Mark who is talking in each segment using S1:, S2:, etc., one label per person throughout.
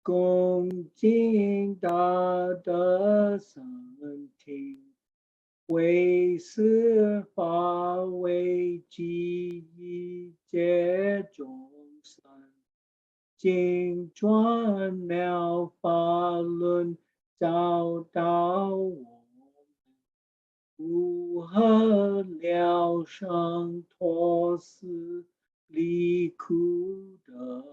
S1: 恭敬大德三听，为四法为记一切众生，经传妙法论，教导我们如何了生脱死，离苦得乐，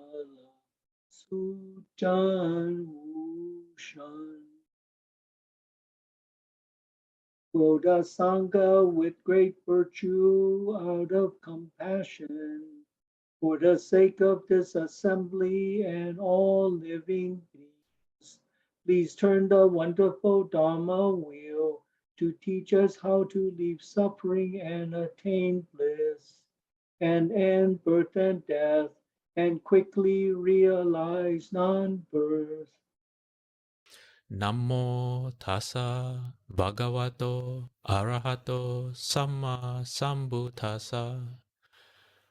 S1: 速证无生。Quote a Sangha with great virtue out of compassion for the sake of this assembly and all living beings. Please turn the wonderful Dharma wheel to teach us how to leave suffering and attain bliss, and end birth and death, and quickly realize non-birth.
S2: Namo tassa bhagavato arahato samma sambuddhassa.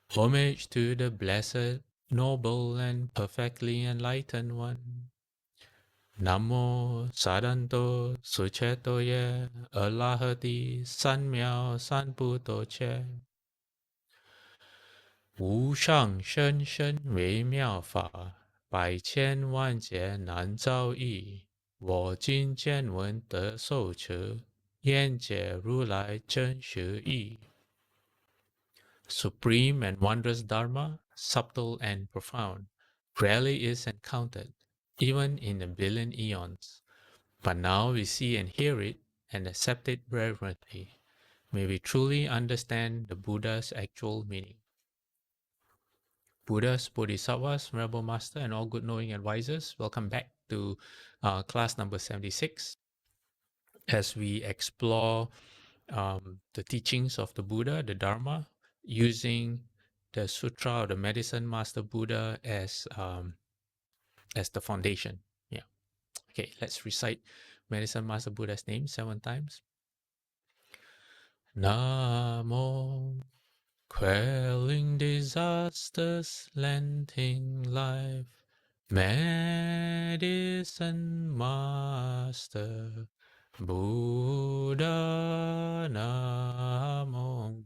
S2: Homage to the blessed, noble, and perfectly enlightened one. Namo sadanto sucheto ye alahati sanmiao sanputo che. 无上甚深微妙法，百千万劫难遭遇。我今见闻得受持，愿解如来真实义。Supreme and wondrous Dharma, subtle and profound, rarely is encountered, even in a billion eons. But now we see and hear it and accept it reverently. May we truly understand the Buddha's actual meaning. Buddhas, Bodhisattvas, Venerable Master, and all good knowing advisors, welcome back to class number 76 as we explore the teachings of the Buddha, the Dharma, using the Sutra of the Medicine Master Buddha as the foundation. Yeah. Okay, let's recite Medicine Master Buddha's name 7 times. Namo, quelling disasters, lengthening life. Medicine Master Buddha Namo,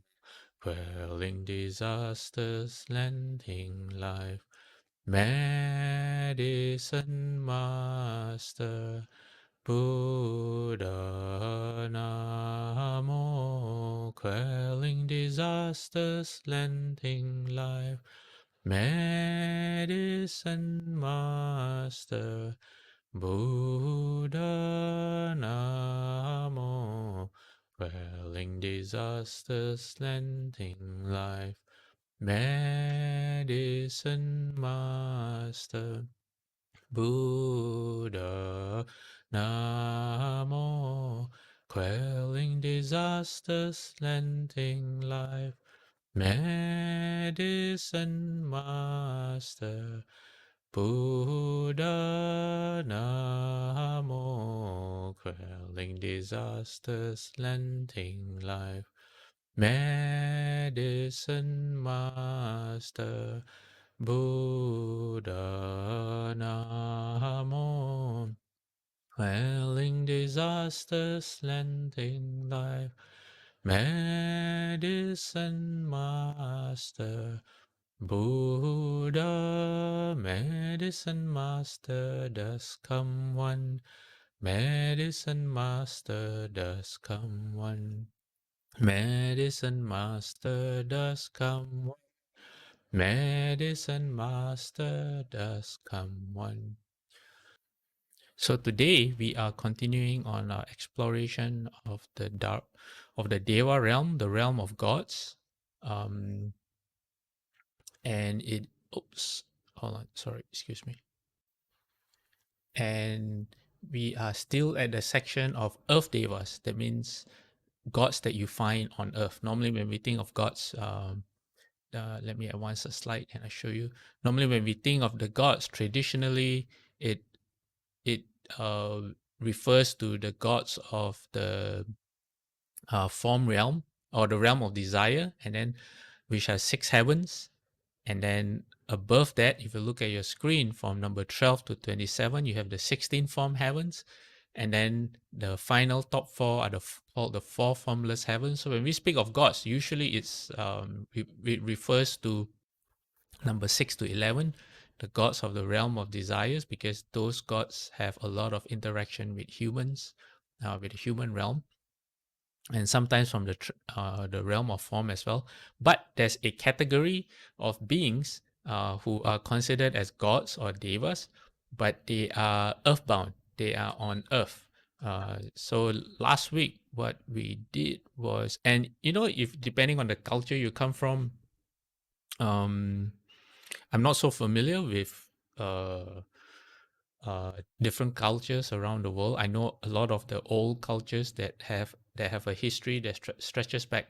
S2: quelling disasters, lengthening life. Medicine Master Buddha Namo, quelling disasters, lengthening life. Medicine Master Buddha Namo, quelling disasters, lengthening life. Medicine Master Buddha Namo, quelling disasters, lengthening life. Medicine Master Buddha Namo, quelling disasters, lengthening life. Medicine Master Buddha Namo, quelling disasters, lengthening life. Medicine Master Buddha, Medicine Master does come one. Medicine Master does come one. Medicine Master does come one. Medicine Master does come one. So today we are continuing on our exploration of the Deva realm, the realm of gods, and it. Oops, hold on. Sorry, excuse me. And we are still at the section of Earth Devas. That means gods that you find on Earth. Normally, when we think of gods, let me advance a slide and I show you. Normally, when we think of the gods, traditionally, it refers to the gods of the form realm or the realm of desire, and then which has 6 heavens, and then above that, if you look at your screen from number 12 to 27, you have the 16 form heavens. And then the final top four are called the four formless heavens. So when we speak of gods, usually it refers to number 6 to 11, the gods of the realm of desires, because those gods have a lot of interaction with humans, with the human realm, and sometimes from the realm of form as well. But there's a category of beings who are considered as gods or devas, but they are earthbound. They are on earth. So last week, what we did was, and if depending on the culture you come from, um, I'm not so familiar with uh, different cultures around the world. I know a lot of the old cultures that have a history that stretches back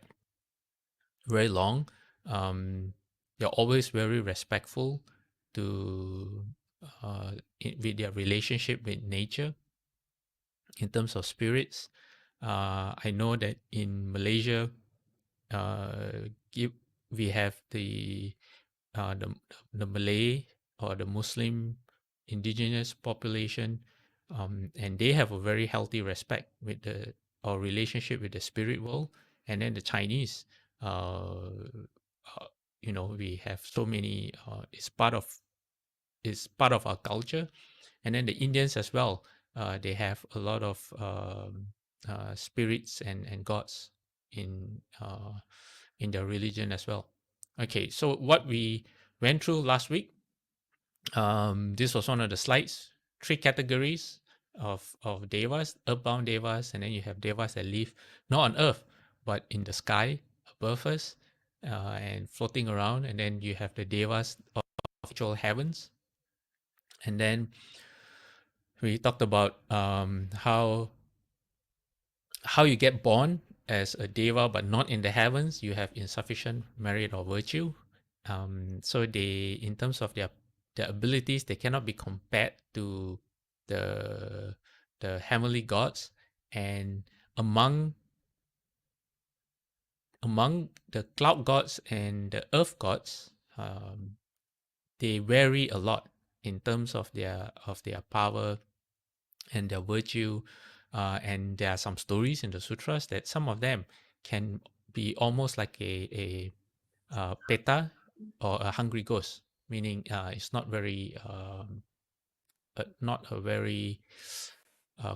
S2: very long. They're always very respectful to with their relationship with nature in terms of spirits. I know that in Malaysia, uh, we have uh, the the Malay or the Muslim indigenous population, and they have a very healthy respect with the or relationship with the spirit world. And then the Chinese, we have so many. It's part of our culture, and then the Indians as well. They have a lot of spirits and gods in in their religion as well. Okay, so what we went through last week, this was one of the slides. Three categories of devas: earthbound devas, and then you have devas that live not on earth but in the sky above us, and floating around. And then you have the devas of actual heavens. And then we talked about how you get born as a deva but not in the heavens. You have insufficient merit or virtue. So they, in terms of their abilities, they cannot be compared to the heavenly gods. And among the cloud gods and the earth gods, they vary a lot in terms of their power and their virtue. And there are some stories in the sutras that some of them can be almost like a peta or a hungry ghost, meaning it's not a very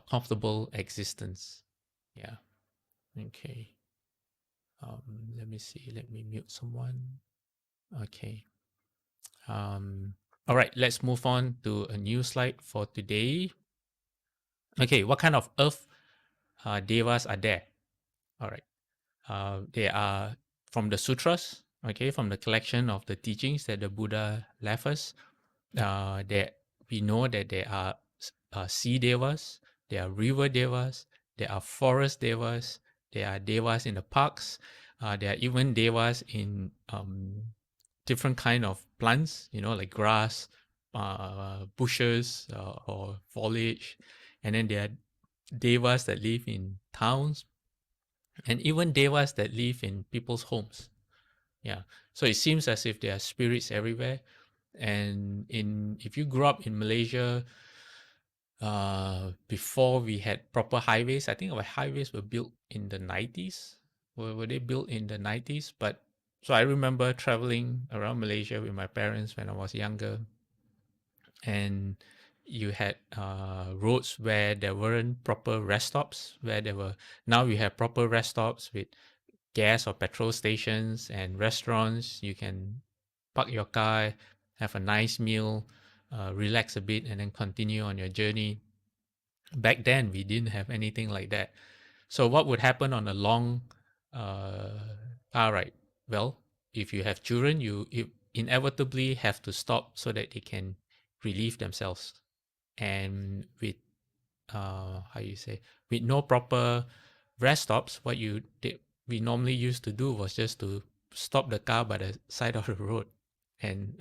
S2: comfortable existence. Yeah. Okay. Let me see. Let me mute someone. Okay. All right. Let's move on to a new slide for today. Okay. What kind of earth devas are there? All right. They are from the sutras. Okay, from the collection of the teachings that the Buddha left us. That we know that there are sea devas, there are river devas, there are forest devas, there are devas in the parks, there are even devas in different kind of plants, like grass, bushes, or foliage. And then there are devas that live in towns, and even devas that live in people's homes. Yeah. So it seems as if there are spirits everywhere. And if you grew up in Malaysia, before we had proper highways, I think our highways were built in the 90s. Were they built in the 90s? But so I remember traveling around Malaysia with my parents when I was younger, and you had roads where there weren't proper rest stops, where there were. Now we have proper rest stops with gas or petrol stations and restaurants. You can park your car, have a nice meal, relax a bit, and then continue on your journey. Back then, we didn't have anything like that. So, what would happen on a long uh, car ride? Well, if you have children, you inevitably have to stop so that they can relieve themselves. And with how you say, with no proper rest stops, what we normally used to do was just to stop the car by the side of the road and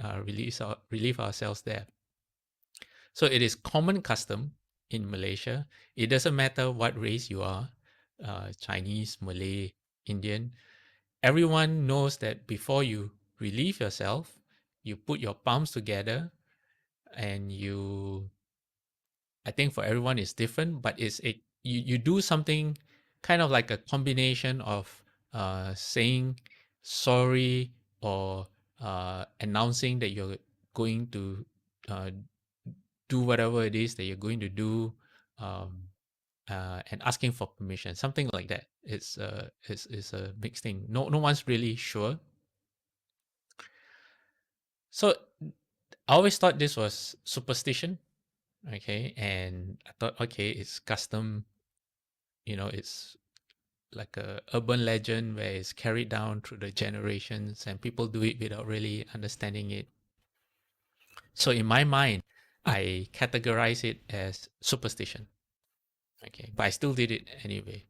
S2: relieve ourselves there. So it is common custom in Malaysia. It doesn't matter what race you are, Chinese, Malay, Indian. Everyone knows that before you relieve yourself, you put your palms together, and I think for everyone it's different, but you do something kind of like a combination of saying sorry, or announcing that you're going to uh, do whatever it is that you're going to do, um, and asking for permission, something like that. It's a mixed thing. No one's really sure. So I always thought this was superstition, okay, and I thought, okay, it's custom, it's like a urban legend where it's carried down through the generations and people do it without really understanding it. So in my mind, I categorize it as superstition. Okay, but I still did it anyway,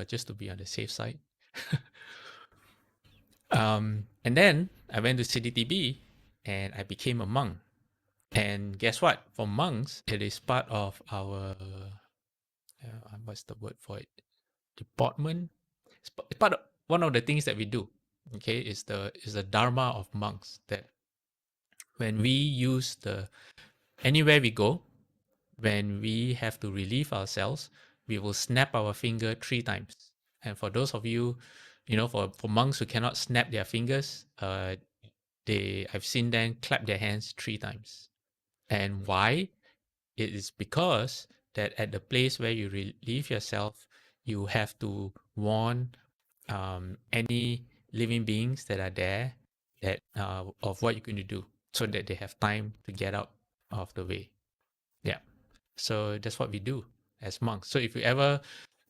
S2: just to be on the safe side. And then I went to CDTB and I became a monk. And guess what? For monks, it is part of our what's the word for it? Department. It's part of one of the things that we do. Okay, is the Dharma of monks, that when we use anywhere we go, when we have to relieve ourselves, we will snap our finger 3 times. And for those of you, for monks who cannot snap their fingers, I've seen them clap their hands 3 times. And why? It is because that at the place where you relieve yourself, you have to warn any living beings that are there, that of what you're going to do, so that they have time to get out of the way. Yeah. So that's what we do as monks. So if you ever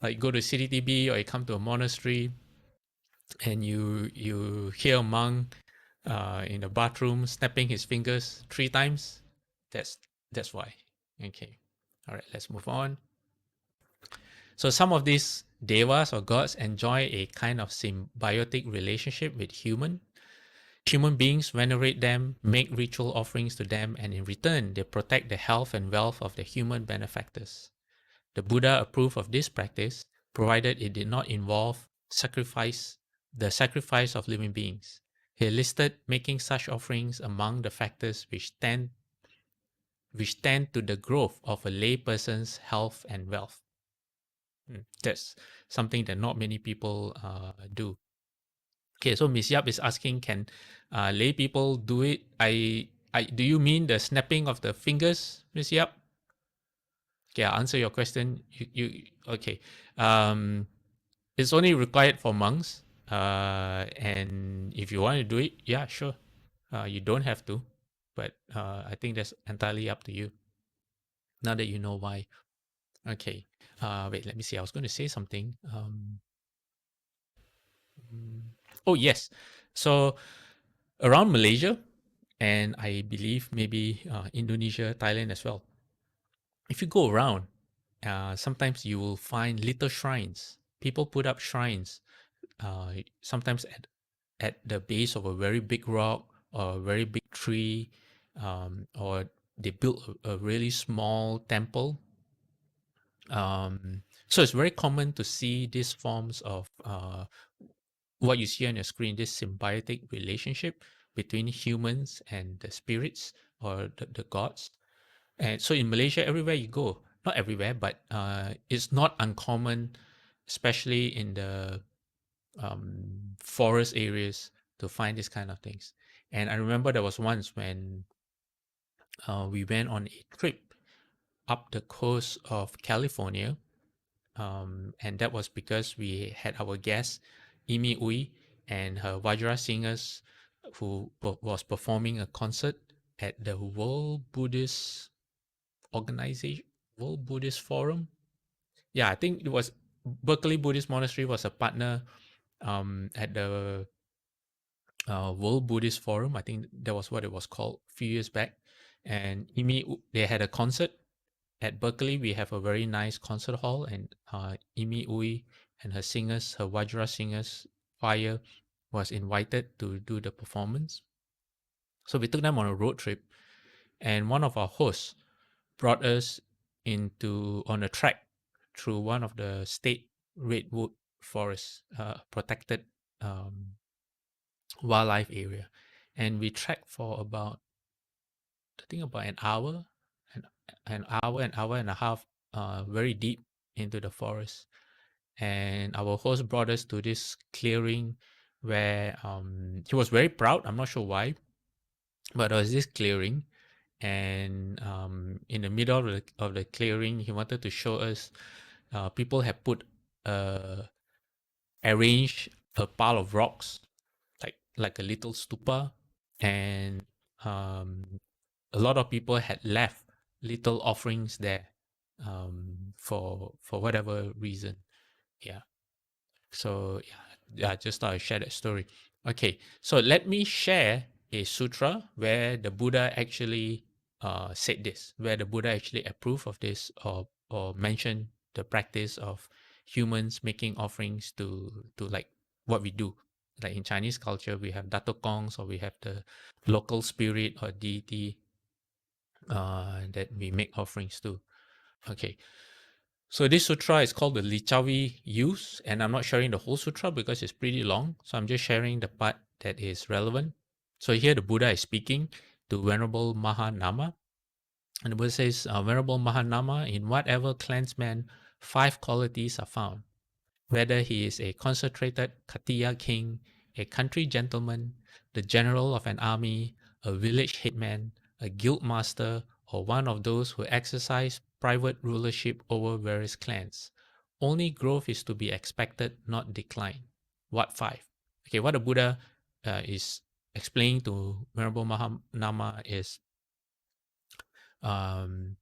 S2: like go to CDTB, or you come to a monastery and you hear a monk in the bathroom snapping his fingers 3 times, that's why. Okay. All right, let's move on. So some of these devas or gods enjoy a kind of symbiotic relationship with human beings venerate them, make ritual offerings to them, and in return they protect the health and wealth of the human benefactors. The Buddha approved of this practice, provided it did not involve the sacrifice of living beings. He listed making such offerings among the factors which tend to the growth of a layperson's health and wealth. That's something that not many people do. Okay, so Miss Yap is asking, can lay people do it? Do you mean the snapping of the fingers, Miss Yap? Okay, I'll answer your question. Okay. It's only required for monks. And if you want to do it, yeah, sure. You don't have to, but I think that's entirely up to you. Now that you know why. Okay. Wait, let me see. I was going to say something. Oh, yes. So around Malaysia, and I believe maybe Indonesia, Thailand as well. If you go around, sometimes you will find little shrines. People put up shrines, sometimes at the base of a very big rock or a very big tree, or they built a really small temple. So it's very common to see these forms of what you see on your screen, this symbiotic relationship between humans and the spirits, or the gods. And so in Malaysia, everywhere you go, not everywhere, but it's not uncommon, especially in the forest areas, to find these kind of things. And I remember there was once when we went on a trip up the coast of California, and that was because we had our guest Imi Ui and her Vajra singers, who was performing a concert at the Organization, World Buddhist Forum. Yeah, I think it was Berkeley Buddhist Monastery was a partner at the World Buddhist Forum. I think that was what it was called a few years back. And they had a concert at Berkeley. We have a very nice concert hall, and Imi Ui and her singers, her Vajra singers choir, was invited to do the performance. So we took them on a road trip, and one of our hosts brought us on a trek through one of the state redwood forests, protected wildlife area. and we trekked for about, I think, about an hour, an, an hour and a half, very deep into the forest. And our host brought us to this clearing where he was very proud. I'm not sure why, but there was this clearing, and in the middle of the clearing, he wanted to show us people have put arranged a pile of rocks, like a little stupa, and um, a lot of people had left little offerings there, for whatever reason. Yeah. So yeah, just thought I'd share that story. Okay, so let me share a sutra where the Buddha actually said this, where the Buddha actually approved of this, or mentioned the practice of humans making offerings to like what we do. Like in Chinese culture, we have datokongs, or we have the local spirit or deity that we make offerings to. Okay, so this sutra is called the Lichavi Use, and I'm not sharing the whole sutra because it's pretty long. So I'm just sharing the part that is relevant. So here the Buddha is speaking to Venerable Mahanama. And the Buddha says, Venerable Mahanama, in whatever clansman 5 qualities are found, whether he is a concentrated Katiya king, a country gentleman, the general of an army, a village headman, a guild master, or one of those who exercise private rulership over various clans. Only growth is to be expected, not decline. What 5? Okay, what the Buddha is explaining to Venerable Mahanama is, um,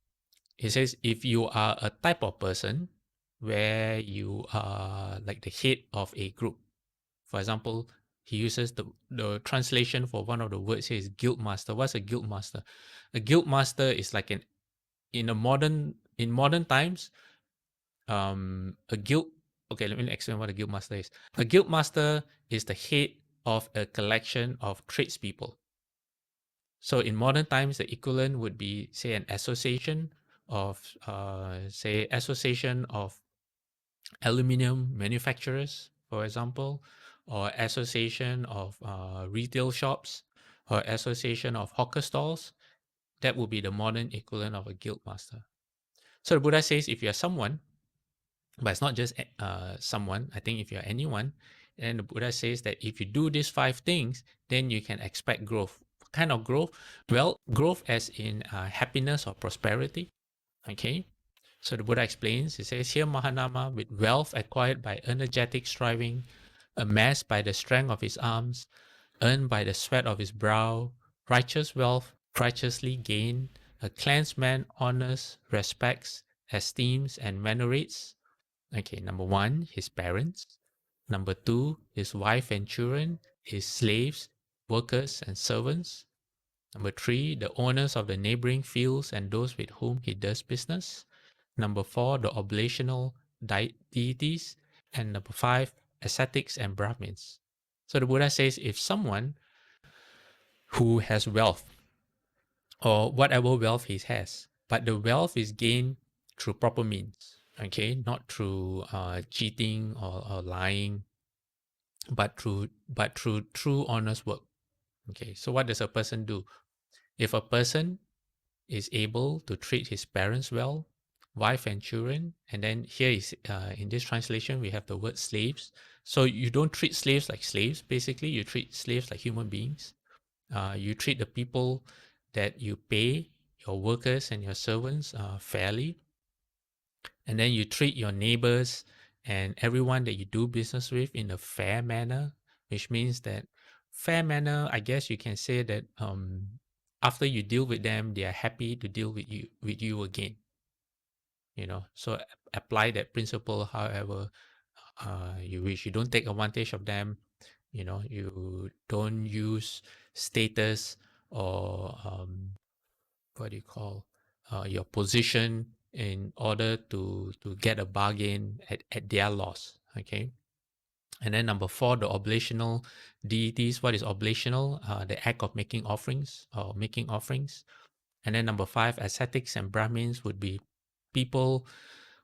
S2: he says, if you are a type of person where you are like the head of a group, for example, he uses the translation for one of the words here is guild master. What's a guild master? A guild master is like in modern times, a guild. Okay, let me explain what a guild master is. A guild master is the head of a collection of tradespeople. So in modern times, the equivalent would be, say, an association of, association of aluminium manufacturers, for example, or association of retail shops, or association of hawker stalls. That would be the modern equivalent of a guild master. So the Buddha says, if you're someone, but it's not just someone, I think if you're anyone, and the Buddha says that if you do these 5 things, then you can expect growth. What kind of growth? Well, growth as in happiness or prosperity. Okay. So the Buddha explains, he says, here Mahanama, with wealth acquired by energetic striving, amassed by the strength of his arms, earned by the sweat of his brow, righteous wealth, righteously gained, a clansman honors, respects, esteems, and venerates. Okay, number 1, his parents. Number 2, his wife and children, his slaves, workers, and servants. Number 3, the owners of the neighboring fields and those with whom he does business. Number 4, the oblational deities. And number 5, ascetics and Brahmins. So the Buddha says, if someone who has wealth, or whatever wealth he has, but the wealth is gained through proper means, okay, not through cheating or lying, but through true honest work. Okay, so what does a person do? If a person is able to treat his parents well, wife and children, and then here is in this translation we have the word slaves. So you don't treat slaves like slaves. Basically, you treat slaves like human beings. You treat the people that you pay, your workers and your servants, fairly, and then you treat your neighbors and everyone that you do business with in a fair manner, which means that fair manner, I guess you can say that after you deal with them, they are happy to deal with you again. So apply that principle however you wish. You don't take advantage of them. You don't use status or what do you call your position in order to get a bargain at their loss. Okay. And then number 4, the oblational deities. What is oblational? The act of making offerings or making offerings. And then number 5, ascetics and Brahmins would be people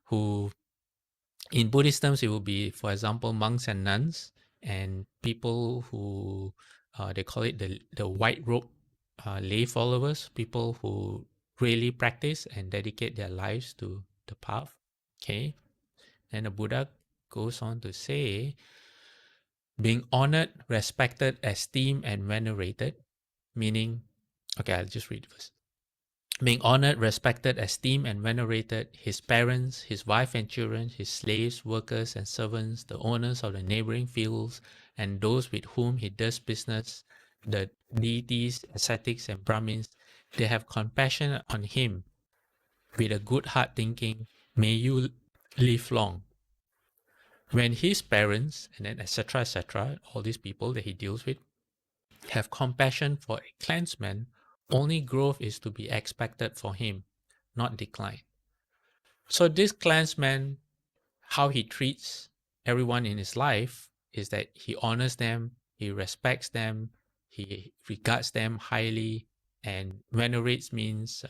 S2: who, in Buddhist terms, it will be, for example, monks and nuns, and people who they call it the white robe lay followers, people who really practice and dedicate their lives to the path. Okay. And the Buddha goes on to say, being honored, respected, esteemed, and venerated, meaning, okay, I'll just read first. Being honored, respected, esteemed, and venerated, his parents, his wife and children, his slaves, workers, and servants, the owners of the neighboring fields, and those with whom he does business, the deities, ascetics, and Brahmins, they have compassion on him with a good heart, thinking, may you live long. When his parents, and then etc., all these people that he deals with, have compassion for a clansman, only growth is to be expected for him, not decline. So this clansman, how he treats everyone in his life is that he honors them, he respects them, he regards them highly, and venerates means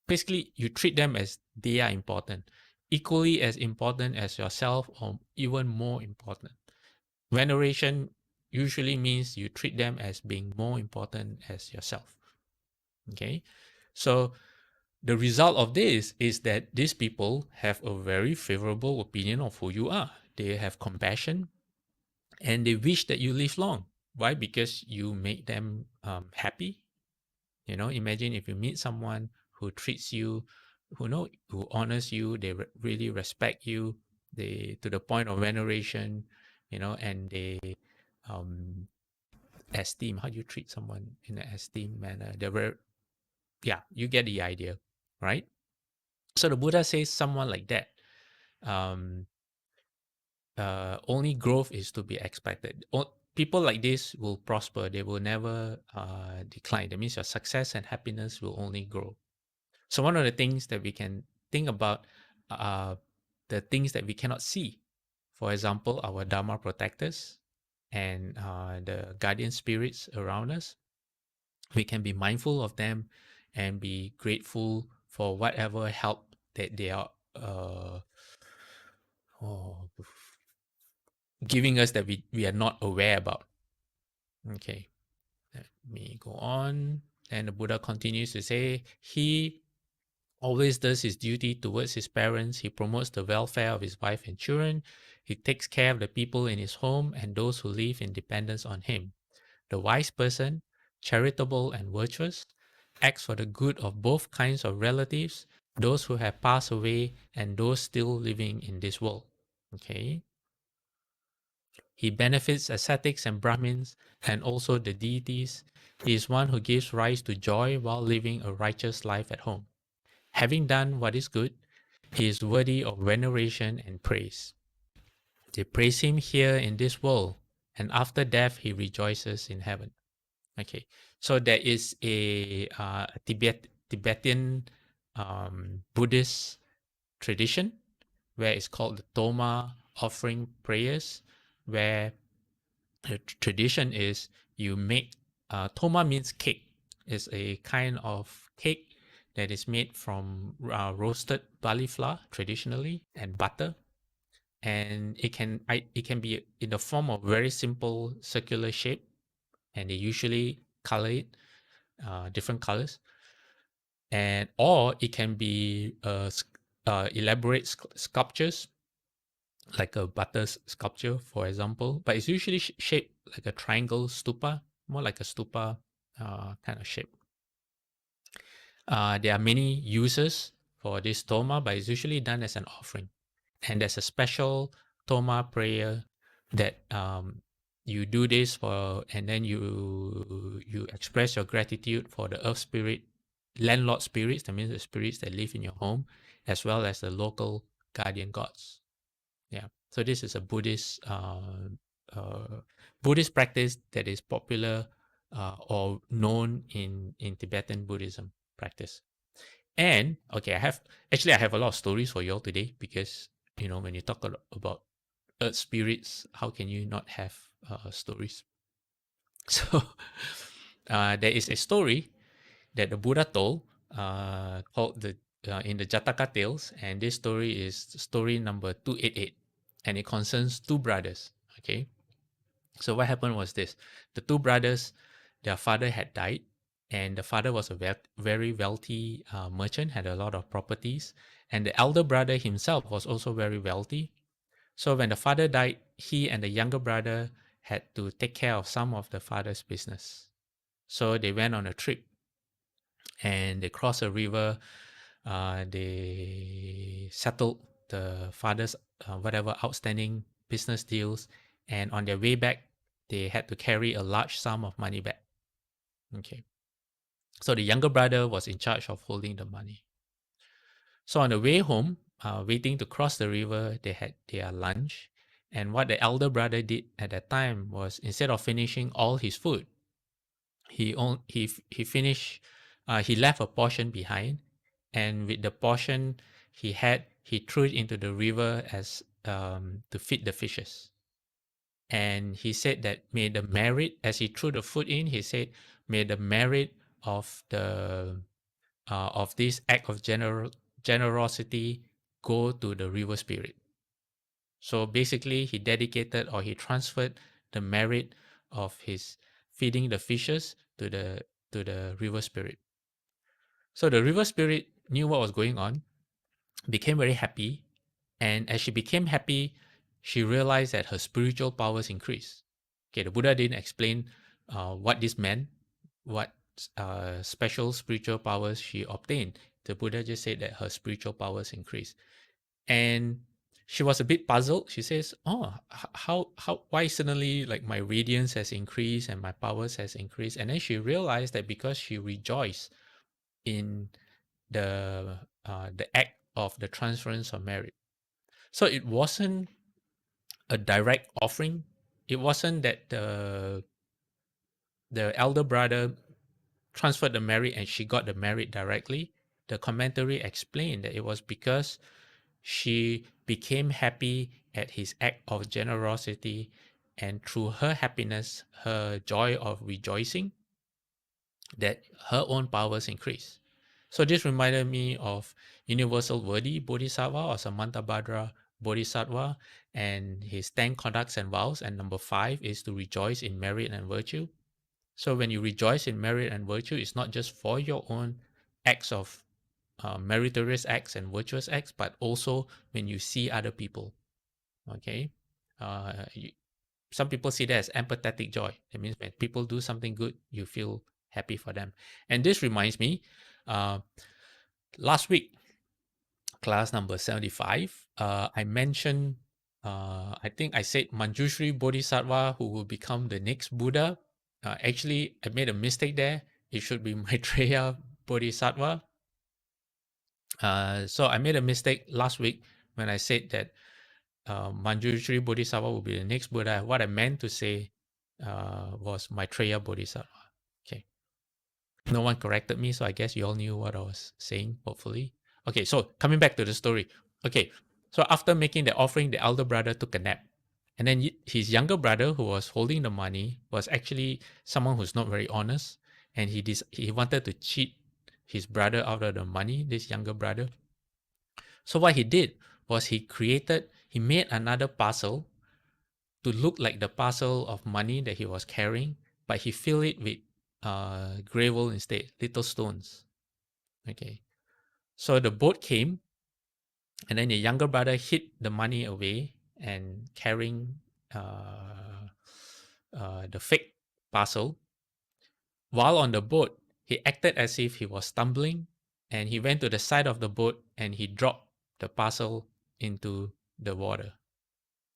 S2: basically you treat them as they are important, equally as important as yourself, or even more important. Veneration usually means you treat them as being more important as yourself. Okay, so the result of this is that these people have a very favorable opinion of who you are. They have compassion and they wish that you live long. Why? Because you make them happy. You know, imagine if you meet someone who treats you, who honors you, they really respect you, they to the point of veneration, and they um, esteem. How do you treat someone in an esteemed manner? They're very, yeah, you get the idea, right? So the Buddha says someone like that, um, only growth is to be expected. People like this will prosper. They will never decline. That means your success and happiness will only grow. So one of the things that we can think about, the things that we cannot see. For example, our Dharma protectors and the guardian spirits around us. We can be mindful of them and be grateful for whatever help that they are oh, giving us that we are not aware about. Okay, let me go on. And the Buddha continues to say, he always does his duty towards his parents. He promotes the welfare of his wife and children. He takes care of the people in his home and those who live in dependence on him. The wise person, charitable and virtuous, acts for the good of both kinds of relatives, those who have passed away and those still living in this world. Okay. He benefits ascetics and Brahmins and also the deities. He is one who gives rise to joy while living a righteous life at home. Having done what is good, he is worthy of veneration and praise. They praise him here in this world, and after death he rejoices in heaven. Okay, so there is a Tibetan Buddhist tradition where it's called the Doma offering prayers, where the tradition is you make Toma means cake. It's a kind of cake that is made from roasted barley flour traditionally and butter, and it can be in the form of very simple circular shape, and they usually color it different colors, and or it can be elaborate sculptures like a butter sculpture, for example, but it's usually shaped like a triangle stupa, more like a stupa kind of shape. There are many uses for this toma, but it's usually done as an offering. And there's a special toma prayer that you do this for, and then you express your gratitude for the earth spirit, landlord spirits, that means the spirits that live in your home, as well as the local guardian gods. Yeah. So this is a Buddhist practice that is popular or known in Tibetan Buddhism practice. And okay, I have a lot of stories for you all today, because when you talk about earth spirits, how can you not have stories? So there is a story that the Buddha told called the in the Jataka tales, and this story is story number 288, and it concerns two brothers. Okay, So what happened was this: the two brothers, their father had died, and the father was a very wealthy merchant, had a lot of properties, and the elder brother himself was also very wealthy. So when the father died, he and the younger brother had to take care of some of the father's business. So they went on a trip and they crossed a river. They settled the father's whatever outstanding business deals, and on their way back, they had to carry a large sum of money back. Okay, so the younger brother was in charge of holding the money. So on the way home, waiting to cross the river, they had their lunch. And what the elder brother did at that time was, instead of finishing all his food, he finished. He left a portion behind, and with the portion he had, he threw it into the river as to feed the fishes. And he said that may the merit, as he threw the food in, he said, may the merit of the of this act of generosity go to the river spirit. So basically, he dedicated, or he transferred the merit of his feeding the fishes to the river spirit. So the river spirit knew what was going on, became very happy, and as she became happy, she realized that her spiritual powers increased. Okay, the Buddha didn't explain what this meant, what special spiritual powers she obtained. The Buddha just said that her spiritual powers increased. And she was a bit puzzled. She says, "Oh, why suddenly like my radiance has increased and my powers has increased?" And then she realized that because she rejoiced in the act of the transference of merit. So it wasn't a direct offering. It wasn't that the elder brother transferred the merit and she got the merit directly. The commentary explained that it was because she became happy at his act of generosity, and through her happiness, her joy of rejoicing, that her own powers increased. So this reminded me of Universal Worthy Bodhisattva, or Samantabhadra Bodhisattva, and his 10 conducts and vows. And number 5 is to rejoice in merit and virtue. So when you rejoice in merit and virtue, it's not just for your own acts of meritorious acts and virtuous acts, but also when you see other people. Okay, you, some people see that as empathetic joy. That means when people do something good, you feel happy for them. And this reminds me, uh, last week, class number 75, I mentioned, I think I said Manjushri Bodhisattva, who will become the next Buddha. Actually, I made a mistake there. It should be Maitreya Bodhisattva. So I made a mistake last week when I said that Manjushri Bodhisattva will be the next Buddha. What I meant to say was Maitreya Bodhisattva. Okay. No one corrected me, so I guess you all knew what I was saying, hopefully. Okay, so coming back to the story. Okay, so after making the offering, the elder brother took a nap. And then his younger brother, who was holding the money, was actually someone who's not very honest. And he wanted to cheat his brother out of the money, this younger brother. So what he did was he made another parcel to look like the parcel of money that he was carrying, but he filled it with gravel instead, little stones. Okay. So the boat came, and then the younger brother hid the money away and carrying the fake parcel. While on the boat, he acted as if he was stumbling, and he went to the side of the boat and he dropped the parcel into the water.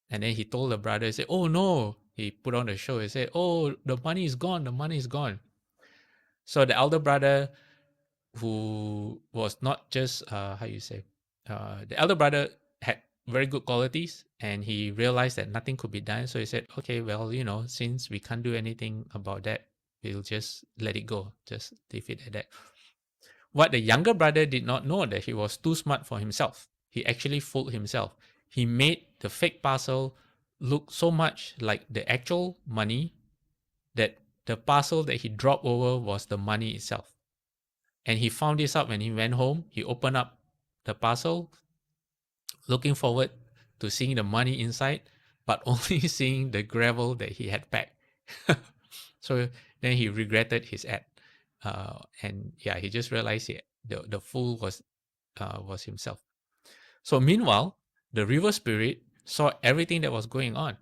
S2: And then he told the brother, he said, "Oh no." He put on the show. He said, "Oh, the money is gone. The money is gone." So the elder brother, who was not just, how you say, the elder brother had very good qualities, and he realized that nothing could be done. So he said, "Okay, well, since we can't do anything about that, we'll just let it go. Just leave it at that." What the younger brother did not know that he was too smart for himself. He actually fooled himself. He made the fake parcel look so much like the actual money that the parcel that he dropped over was the money itself. And he found this out when he went home. He opened up the parcel, looking forward to seeing the money inside. but only seeing the gravel that he had packed. So then he regretted his act. And yeah, he just realized the fool was himself. So meanwhile, the river spirit saw everything that was going on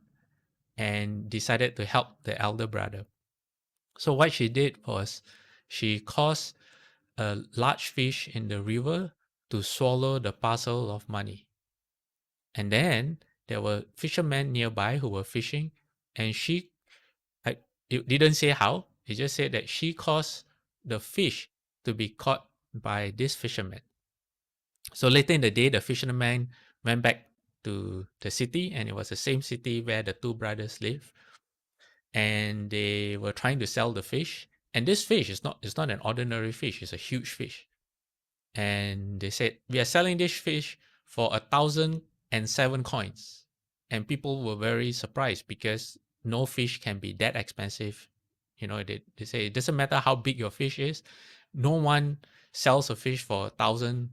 S2: and decided to help the elder brother. So what she did was she caused a large fish in the river to swallow the parcel of money. And then there were fishermen nearby who were fishing, and it didn't say how, it just said that she caused the fish to be caught by this fisherman. So later in the day, the fisherman went back to the city, and it was the same city where the two brothers live. And they were trying to sell the fish. And this fish is not an ordinary fish, it's a huge fish. And they said, we are selling this fish for 1,007 coins. And people were very surprised because no fish can be that expensive. They say it doesn't matter how big your fish is, no one sells a fish for 1,000,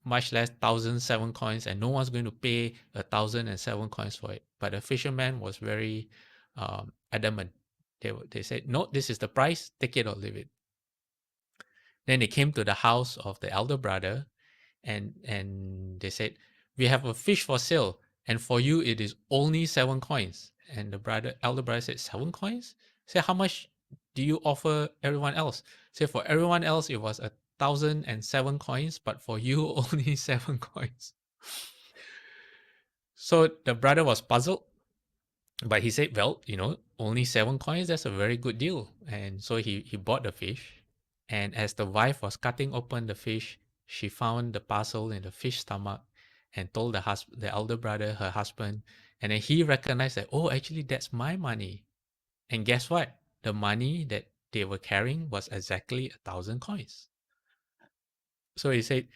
S2: much less 1,007 coins, and no one's going to pay 1,007 coins for it. But the fisherman was very adamant. They said, no, this is the price, take it or leave it. Then they came to the house of the elder brother, and they said, we have a fish for sale, and for you it is only 7 coins. And the elder brother said, 7 coins? Say, how much do you offer everyone else? Say, for everyone else it was 1,007 coins, but for you only 7 coins. So the brother was puzzled, but he said, well, only 7 coins, that's a very good deal. And so he bought the fish. And as the wife was cutting open the fish, she found the parcel in the fish stomach and told the elder brother, her husband. And then he recognized that, oh, actually, that's my money. And guess what? The money that they were carrying was exactly 1,000 coins. So he said,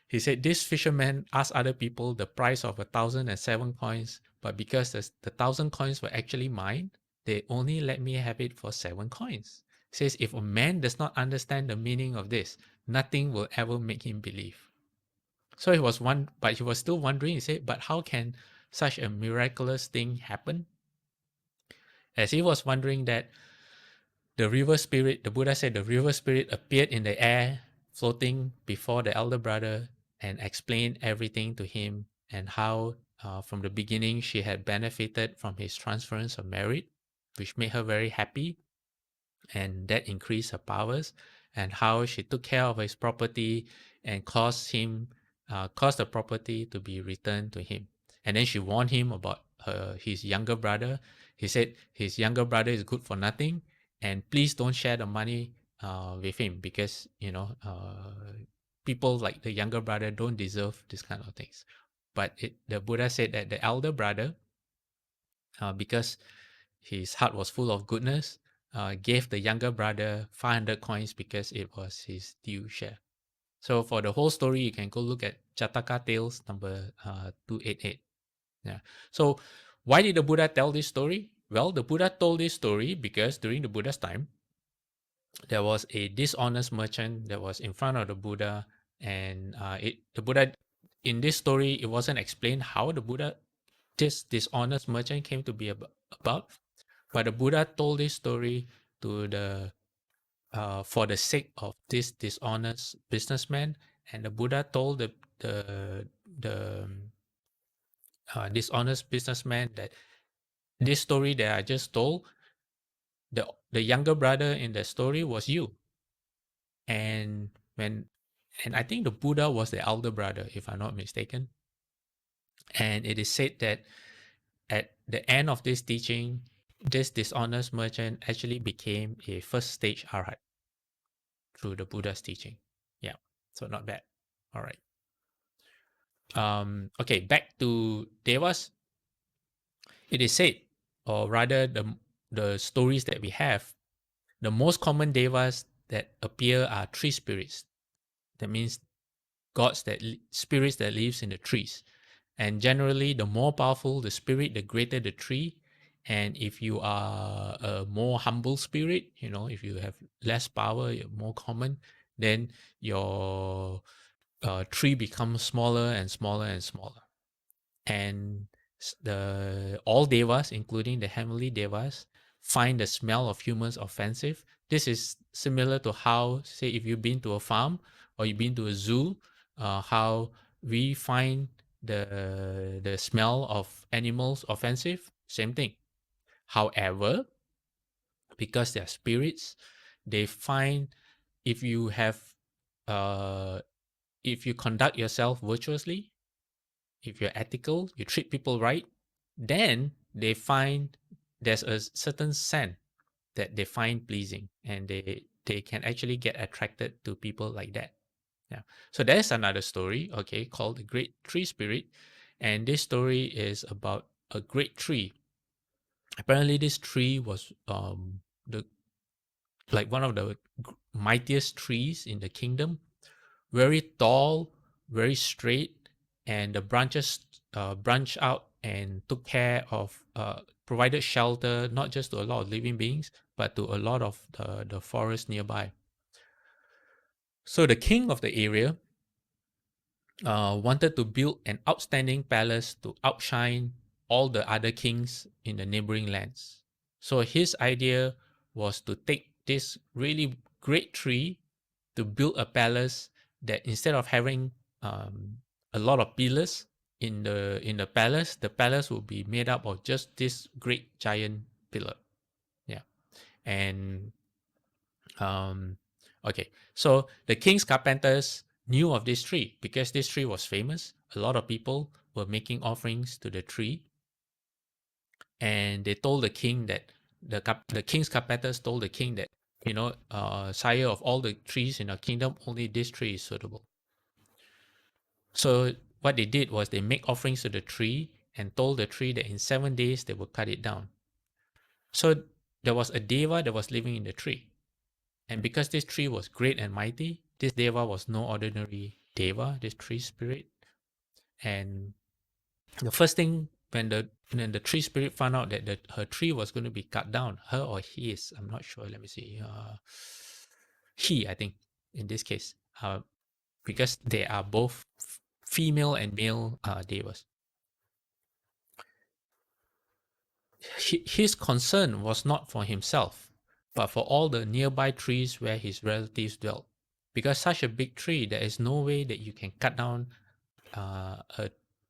S2: this fisherman asked other people the price of 1,007 coins, but because the 1,000 coins were actually mine, they only let me have it for 7 coins. Says, if a man does not understand the meaning of this, nothing will ever make him believe. So but he was still wondering. He said, but how can such a miraculous thing happen? As he was wondering that, the Buddha said the river spirit appeared in the air, floating before the elder brother, and explained everything to him, and how from the beginning she had benefited from his transference of merit, which made her very happy, and that increased her powers, and how she took care of his property and caused the property to be returned to him. And then she warned him about his younger brother. He said his younger brother is good for nothing, and please don't share the money with him, because people like the younger brother don't deserve this kind of things. But the Buddha said that the elder brother, because his heart was full of goodness, gave the younger brother 500 coins because it was his due share. So for the whole story, you can go look at Jataka Tales number 288. Yeah. So why did the Buddha tell this story? Well, the Buddha told this story because during the Buddha's time, there was a dishonest merchant that was in front of the Buddha, and the Buddha, in this story, it wasn't explained how this dishonest merchant came to be about, but the Buddha told this story to for the sake of this dishonest businessman, and the Buddha told the dishonest businessman that this story that I just told, the younger brother in the story was you, and I think the Buddha was the elder brother, if I'm not mistaken. And it is said that at the end of this teaching, this dishonest merchant actually became a first stage arhat through the Buddha's teaching. Yeah, so not bad. All right. Okay, back to Devas. It is said, or rather, the stories that we have, the most common Devas that appear are tree spirits. That means spirits that lives in the trees. And generally, the more powerful the spirit, the greater the tree. And if you are a more humble spirit, if you have less power, you're more common, then your tree becomes smaller and smaller and smaller. And all devas, including the heavenly devas, find the smell of humans offensive. This is similar to how, say, if you've been to a farm or you've been to a zoo, how we find the smell of animals offensive. Same thing. However, because they're spirits, they find if you have if you conduct yourself virtuously, if you're ethical, you treat people right, then they find there's a certain scent that they find pleasing, and they can actually get attracted to people like that. Yeah. So there's another story, okay, called the Great Tree Spirit, and this story is about a great tree. Apparently, this tree was the like one of the mightiest trees in the kingdom, very tall, very straight, and the branches branched out and took care of, provided shelter not just to a lot of living beings, but to a lot of the forest nearby. So the king of the area wanted to build an outstanding palace to outshine all the other kings in the neighboring lands. So his idea was to take this really great tree to build a palace that, instead of having a lot of pillars in the palace will be made up of just this great giant pillar. Yeah, and okay, so the king's carpenters knew of this tree because this tree was famous. A lot of people were making offerings to the tree, and they told the king that the king's carpenters told the king that, sire, of all the trees in our kingdom, only this tree is suitable. So what they did was they make offerings to the tree and told the tree that in 7 days they would cut it down. So there was a deva that was living in the tree. And because this tree was great and mighty, this deva was no ordinary deva, this tree spirit. And the first thing when the tree spirit found out that her tree was going to be cut down, her or his, I'm not sure. Let me see. He, I think, in this case, because they are both female and male devas. His concern was not for himself, but for all the nearby trees where his relatives dwelt. Because such a big tree, there is no way that you can cut down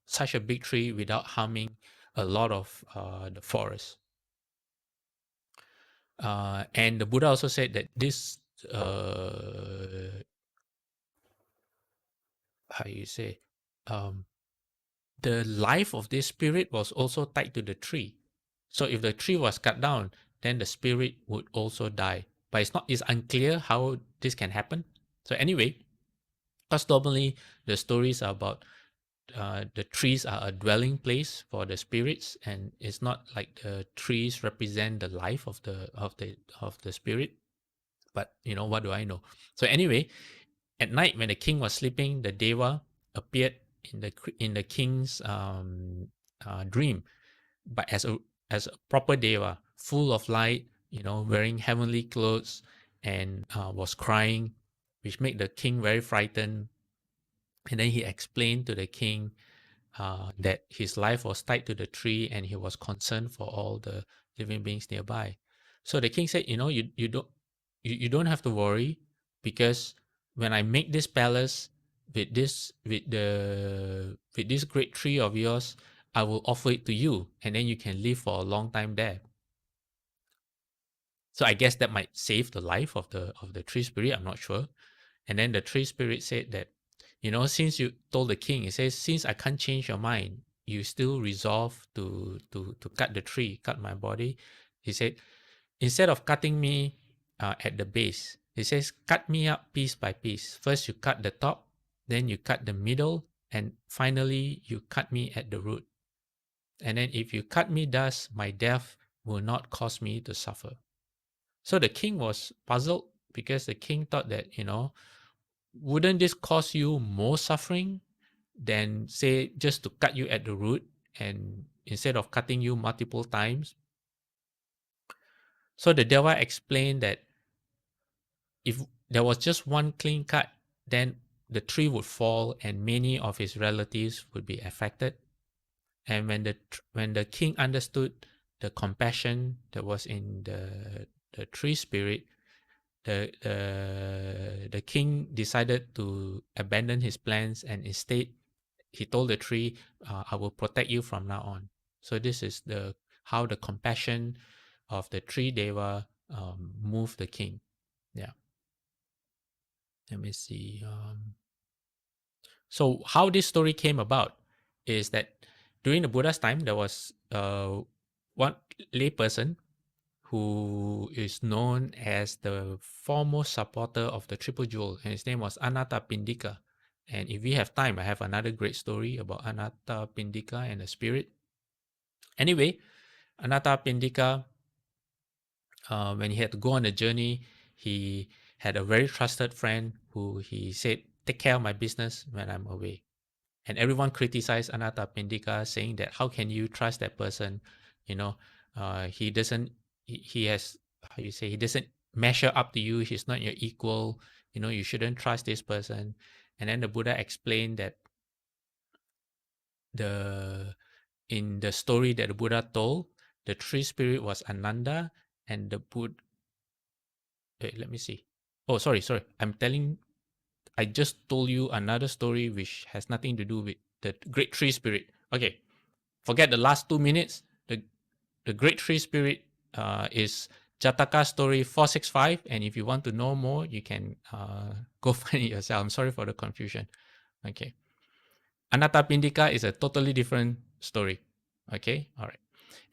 S2: such a big tree without harming a lot of the forest. And the Buddha also said that this, how you say, the life of this spirit was also tied to the tree. So if the tree was cut down, then the spirit would also die. But it's unclear how this can happen. So anyway, because normally the stories are about the trees are a dwelling place for the spirits, and it's not like the trees represent the life of the spirit. But what do I know? So anyway, at night when the king was sleeping, the deva appeared in the king's dream, but as a proper deva, full of light, wearing heavenly clothes, and was crying, which made the king very frightened. And then he explained to the king that his life was tied to the tree, and he was concerned for all the living beings nearby. So the king said, you don't have to worry, because when I make this palace with this great tree of yours, I will offer it to you, and then you can live for a long time there. So I guess that might save the life of the tree spirit. I'm not sure. And then the tree spirit said that, since you told the king, it says, since I can't change your mind, you still resolve to cut the tree, cut my body. He said, instead of cutting me at the base, he says, cut me up piece by piece. First you cut the top, then you cut the middle, and finally you cut me at the root. And then if you cut me thus, my death will not cause me to suffer. So the king was puzzled, because the king thought that, wouldn't this cause you more suffering than, say, just to cut you at the root, and instead of cutting you multiple times? So the Deva explained that if there was just one clean cut, then the tree would fall and many of his relatives would be affected. And when the king understood the compassion that was in the tree spirit, the king decided to abandon his plans, and instead he told the tree, "I will protect you from now on." So this is the how the compassion of the tree deva moved the king. Yeah. Let me see. So how this story came about is that during the Buddha's time, there was one layperson who is known as the foremost supporter of the Triple Jewel, and his name was Anathapindika. And if we have time, I have another great story about Anathapindika and the spirit. Anyway, Anathapindika, when he had to go on a journey, he had a very trusted friend who he said, "Take care of my business when I'm away." And everyone criticized Anathapindika, saying that how can you trust that person? You know, he doesn't. He has, how you say, he doesn't measure up to you. He's not your equal. You know, you shouldn't trust this person. And then the Buddha explained that the in the story that the Buddha told, the tree spirit was Ananda, and the Buddha. Wait, let me see. Oh, sorry. I just told you another story which has nothing to do with the great tree spirit. Okay, forget the last 2 minutes. The great tree spirit is Jataka story 465, and if you want to know more, you can go find it yourself. I'm sorry for the confusion. Okay, Anathapindika is a totally different story. Okay, all right.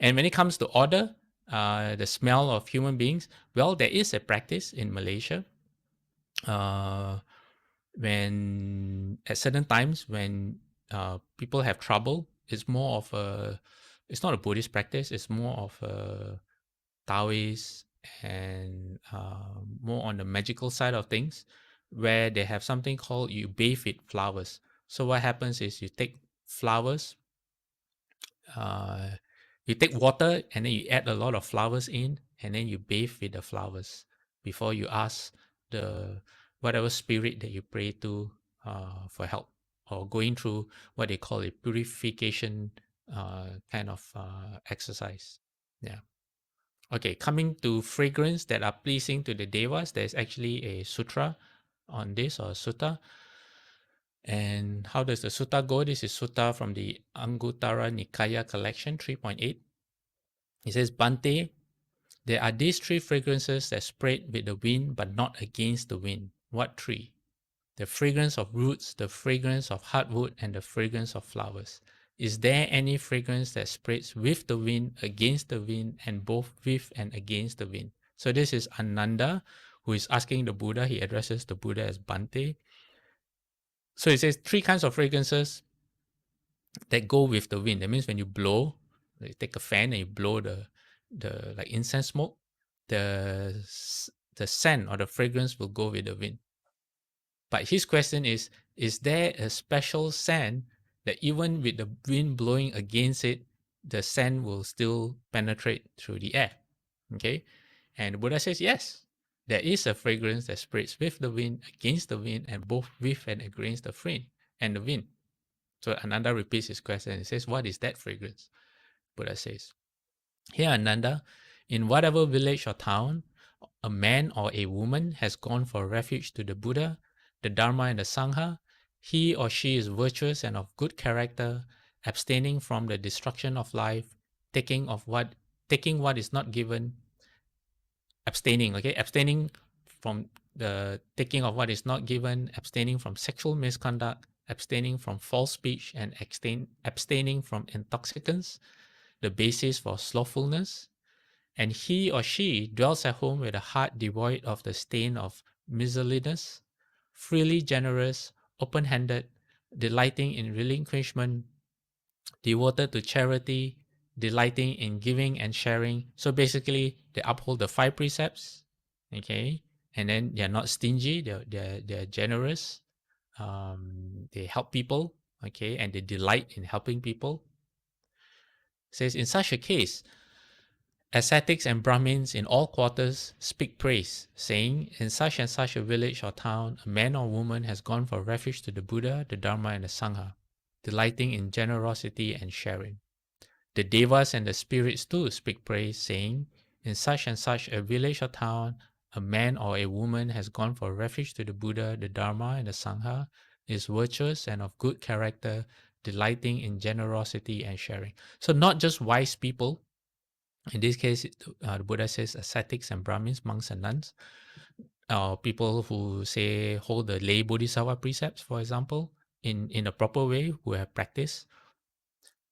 S2: And when it comes to order, the smell of human beings, well, there is a practice in Malaysia. When at certain times when people have trouble, it's more of a, it's not a Buddhist practice, it's more of a Taoist and more on the magical side of things, where they have something called you bathe with flowers. So what happens is you take flowers, uh, you take water and then you add a lot of flowers in, and then you bathe with the flowers before you ask the whatever spirit that you pray to for help, or going through what they call a purification kind of exercise. Yeah. Okay, coming to fragrance that are pleasing to the devas, there's actually a sutra on this, or sutta. And how does the sutta go? This is sutta from the Anguttara Nikaya collection 3.8. It says, Bante, there are these three fragrances that spread with the wind but not against the wind. What three? The fragrance of roots, the fragrance of hardwood, and the fragrance of flowers. Is there any fragrance that spreads with the wind, against the wind, and both with and against the wind? So this is Ananda, who is asking the Buddha. He addresses the Buddha as Bante. So it says three kinds of fragrances that go with the wind. That means when you blow, you take a fan and you blow the like incense smoke, the scent or the fragrance will go with the wind. But his question is there a special scent that even with the wind blowing against it, the scent will still penetrate through the air? Okay. And the Buddha says, yes, there is a fragrance that spreads with the wind, against the wind, and both with and against the wind and the wind. So Ananda repeats his question. He says, what is that fragrance? Buddha says, here, Ananda, in whatever village or town, a man or a woman has gone for refuge to the Buddha, the Dharma, and the Sangha, he or she is virtuous and of good character, abstaining from the destruction of life, taking what is not given, abstaining from the taking of what is not given, abstaining from sexual misconduct, abstaining from false speech, and abstaining from intoxicants, the basis for slothfulness. And he or she dwells at home with a heart devoid of the stain of miserliness, freely generous, open-handed, delighting in relinquishment, devoted to charity, delighting in giving and sharing. So basically, they uphold the 5 precepts, okay? And then they're not stingy, they're generous. They help people, okay? And they delight in helping people. It says, in such a case, ascetics and Brahmins in all quarters speak praise, saying, in such and such a village or town, a man or woman has gone for refuge to the Buddha, the Dharma, and the Sangha, delighting in generosity and sharing. The Devas and the spirits too speak praise, saying, in such and such a village or town, a man or a woman has gone for refuge to the Buddha, the Dharma, and the Sangha, is virtuous and of good character, delighting in generosity and sharing. So not just wise people. In this case, the Buddha says ascetics and Brahmins, monks and nuns, people who say hold the lay Bodhisattva precepts, for example, in a proper way, who have practiced.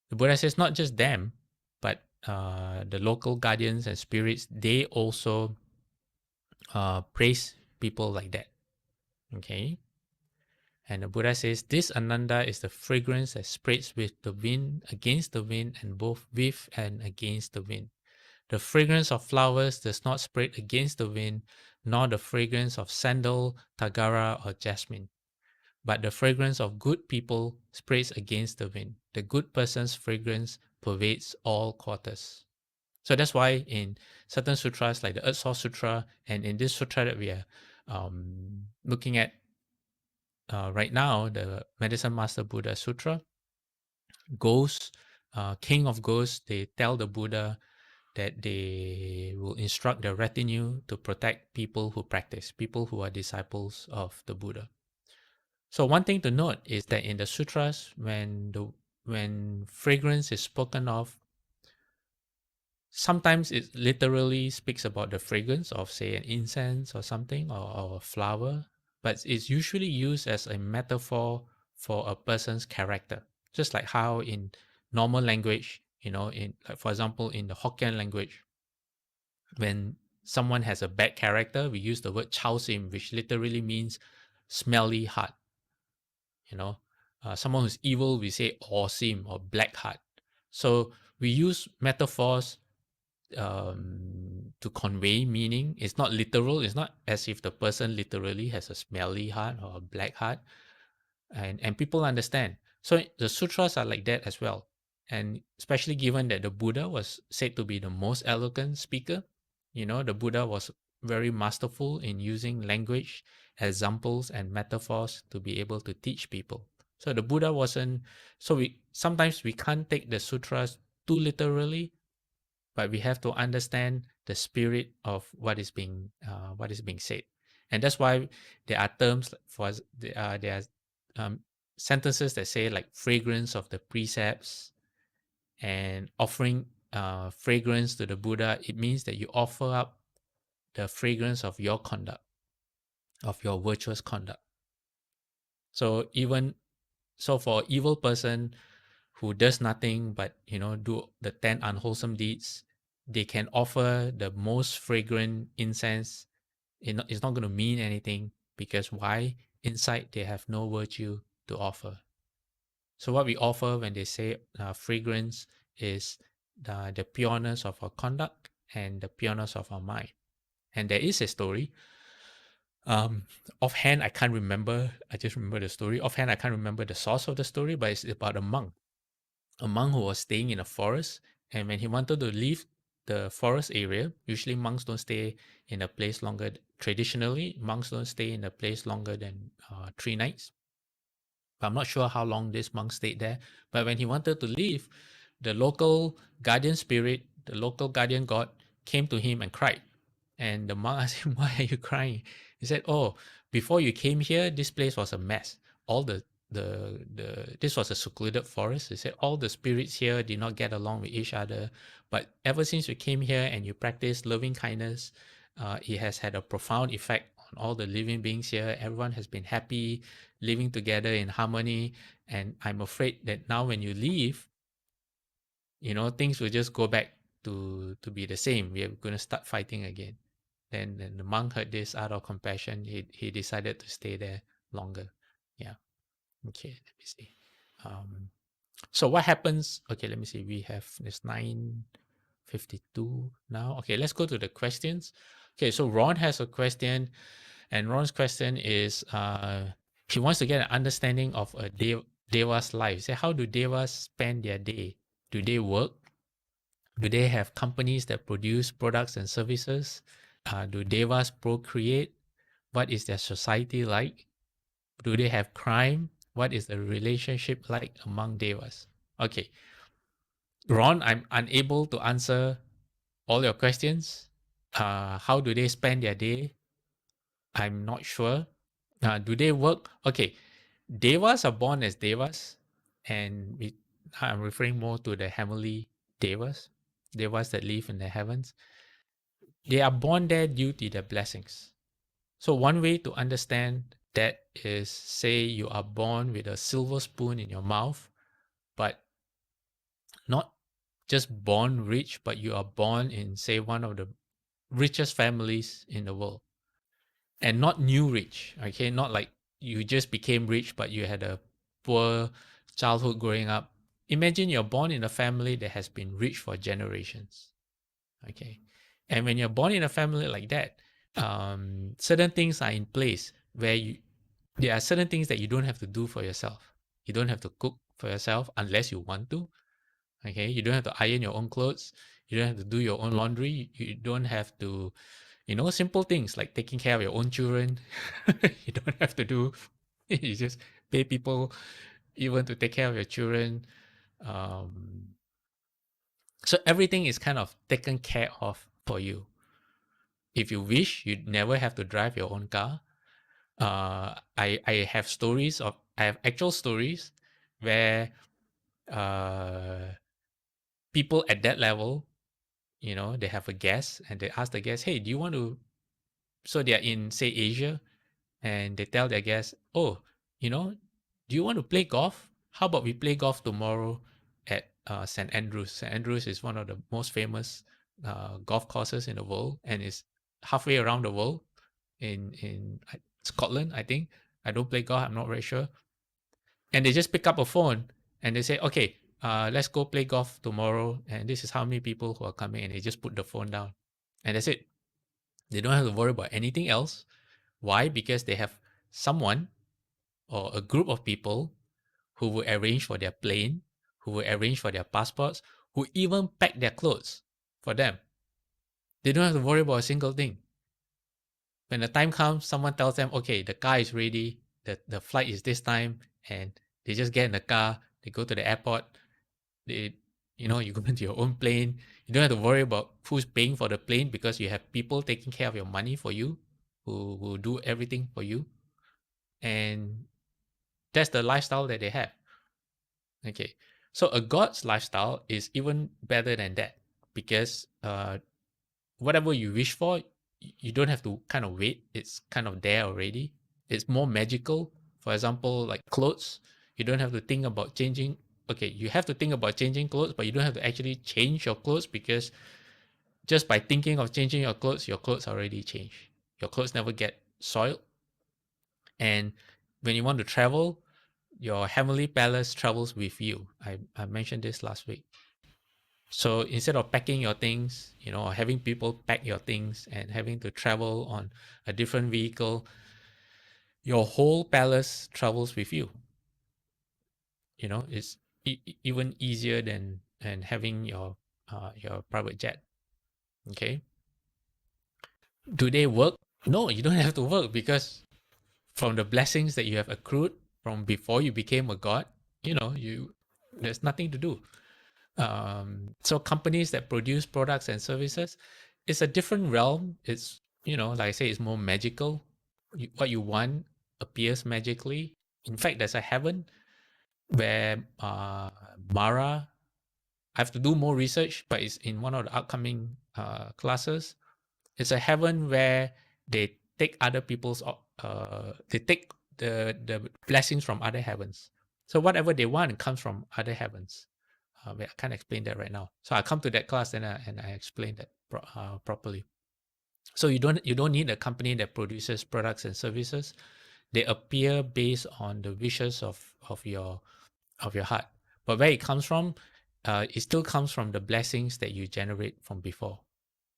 S2: The Buddha says not just them, but the local guardians and spirits, they also praise people like that. Okay. And the Buddha says this Ananda is the fragrance that spreads with the wind, against the wind, and both with and against the wind. The fragrance of flowers does not spread against the wind, nor the fragrance of sandal, tagara, or jasmine. But the fragrance of good people spreads against the wind. The good person's fragrance pervades all quarters. So that's why in certain sutras like the Earth Source Sutra and in this sutra that we are looking at right now, the Medicine Master Buddha Sutra, ghosts, king of ghosts, they tell the Buddha that they will instruct their retinue to protect people who practice, people who are disciples of the Buddha. So one thing to note is that in the sutras, when fragrance is spoken of, sometimes it literally speaks about the fragrance of, say, an incense or something, or a flower, but it's usually used as a metaphor for a person's character. Just like how in normal language, in, like, for example, in the Hokkien language, when someone has a bad character, we use the word chao sim, which literally means smelly heart. Someone who's evil, we say awsim or black heart. So we use metaphors to convey meaning. It's not literal. It's not as if the person literally has a smelly heart or a black heart, and people understand. So the sutras are like that as well, and especially given that the Buddha was said to be the most eloquent speaker. The Buddha was very masterful in using language, examples, and metaphors to be able to teach people. So the Buddha wasn't. So we sometimes we can't take the sutras too literally, but we have to understand the spirit of what is being said, and that's why there are terms for there are sentences that say like fragrance of the precepts and offering fragrance to the Buddha. It means that you offer up the fragrance of your conduct, of your virtuous conduct. So even so, for evil person who does nothing but do the 10 unwholesome deeds, they can offer the most fragrant incense. It's not going to mean anything, because why? Inside they have no virtue to offer. So what we offer when they say fragrance is the pureness of our conduct and the pureness of our mind. And there is a story. Offhand, I can't remember. I just remember the story. Offhand, I can't remember the source of the story, but it's about a monk who was staying in a forest, and when he wanted to leave the forest area, usually monks don't stay in a place longer. Traditionally, monks don't stay in a place longer than 3 nights. But I'm not sure how long this monk stayed there. But when he wanted to leave, the local guardian spirit, the local guardian god, came to him and cried. And the monk asked him, "Why are you crying?" He said, "Oh, before you came here, this place was a mess. All the this was a secluded forest." He said all the spirits here did not get along with each other. But ever since you came here and you practice loving kindness, it has had a profound effect on all the living beings here. Everyone has been happy, living together in harmony. And I'm afraid that now when you leave, things will just go back to be the same. We are going to start fighting again. Then the monk heard this. Out of compassion, he decided to stay there longer. Yeah. Okay, let me see. So what happens? Okay, let me see. We have this 9:52 now. Okay, let's go to the questions. Okay, so Ron has a question, and Ron's question is he wants to get an understanding of a Deva's life. Say, how do Devas spend their day? Do they work? Do they have companies that produce products and services? Do Devas procreate? What is their society like? Do they have crime? What is the relationship like among Devas? Okay. Ron, I'm unable to answer all your questions. How do they spend their day? I'm not sure. Do they work? Okay, Devas are born as Devas, and I'm referring more to the heavenly Devas, Devas that live in the heavens. They are born there due to their blessings. So one way to understand that is, say you are born with a silver spoon in your mouth, but not just born rich, but you are born in, say, one of the richest families in the world, and not new rich. Okay, not like you just became rich, but you had a poor childhood growing up. Imagine you're born in a family that has been rich for generations. Okay, and when you're born in a family like that, certain things are in place where there are certain things that you don't have to do for yourself. You don't have to cook for yourself unless you want to. Okay, you don't have to iron your own clothes. You don't have to do your own laundry. You don't have to, simple things like taking care of your own children. You don't have to do. You just pay people even to take care of your children. Um, so everything is kind of taken care of for you. If you wish, you'd never have to drive your own car. I have actual stories where people at that level, they have a guest and they ask the guest, hey, do you want to? So they are in, say, Asia, and they tell their guests, oh, do you want to play golf? How about we play golf tomorrow at St. Andrews? St. Andrews is one of the most famous golf courses in the world, and is halfway around the world in Scotland, I think. I don't play golf, I'm not very sure. And they just pick up a phone and they say, okay, let's go play golf tomorrow. And this is how many people who are coming. And they just put the phone down. And that's it. They don't have to worry about anything else. Why? Because they have someone or a group of people who will arrange for their plane, who will arrange for their passports, who even pack their clothes for them. They don't have to worry about a single thing. When the time comes, someone tells them, okay, the car is ready, the flight is this time, and they just get in the car, they go to the airport, they, you go into your own plane. You don't have to worry about who's paying for the plane because you have people taking care of your money for you, who do everything for you. And that's the lifestyle that they have. Okay. So a god's lifestyle is even better than that because whatever you wish for, you don't have to kind of wait. It's kind of there already. It's more magical. For example, like clothes, you don't have to think about changing. Okay, you have to think about changing clothes, but you don't have to actually change your clothes because just by thinking of changing your clothes already change. Your clothes never get soiled. And when you want to travel, your heavenly palace travels with you. I mentioned this last week. So instead of packing your things, or having people pack your things and having to travel on a different vehicle, your whole palace travels with you. It's even easier than having your private jet. Okay. Do they work? No, you don't have to work because from the blessings that you have accrued from before you became a god, you there's nothing to do. So companies that produce products and services, it's a different realm. It's, like I say, it's more magical. What you want appears magically. In fact, there's a heaven where Mara, I have to do more research, but it's in one of the upcoming classes. It's a heaven where they take other people's, they take the blessings from other heavens. So whatever they want comes from other heavens. I can't explain that right now. So I come to that class and I explain that properly. So you don't need a company that produces products and services. They appear based on the wishes of your heart. But where it comes from, it still comes from the blessings that you generate from before.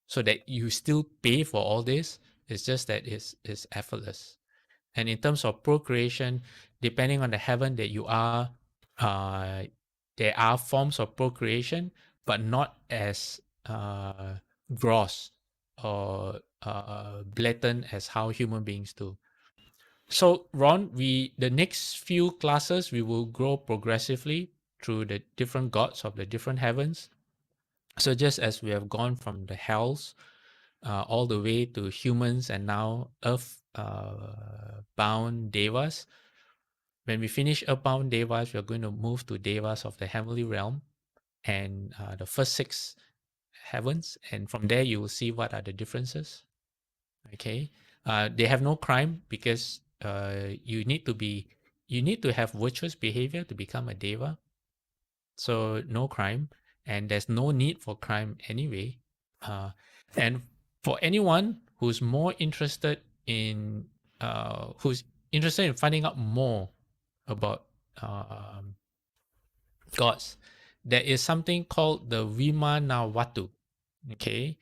S2: So that you still pay for all this. It's just that it's effortless. And in terms of procreation, depending on the heaven that you are, uh, there are forms of procreation, but not as gross or blatant as how human beings do. So, Ron, the next few classes we will grow progressively through the different gods of the different heavens. So just as we have gone from the hells all the way to humans and now earth bound devas, when we finish earthbound devas, we are going to move to devas of the heavenly realm and the first six heavens, and from there you will see what are the differences. Okay, they have no crime because you need to have virtuous behavior to become a deva. So no crime, and there's no need for crime anyway. And for anyone who's more interested in finding out more about gods, there is something called the Vimanawatu. Okay,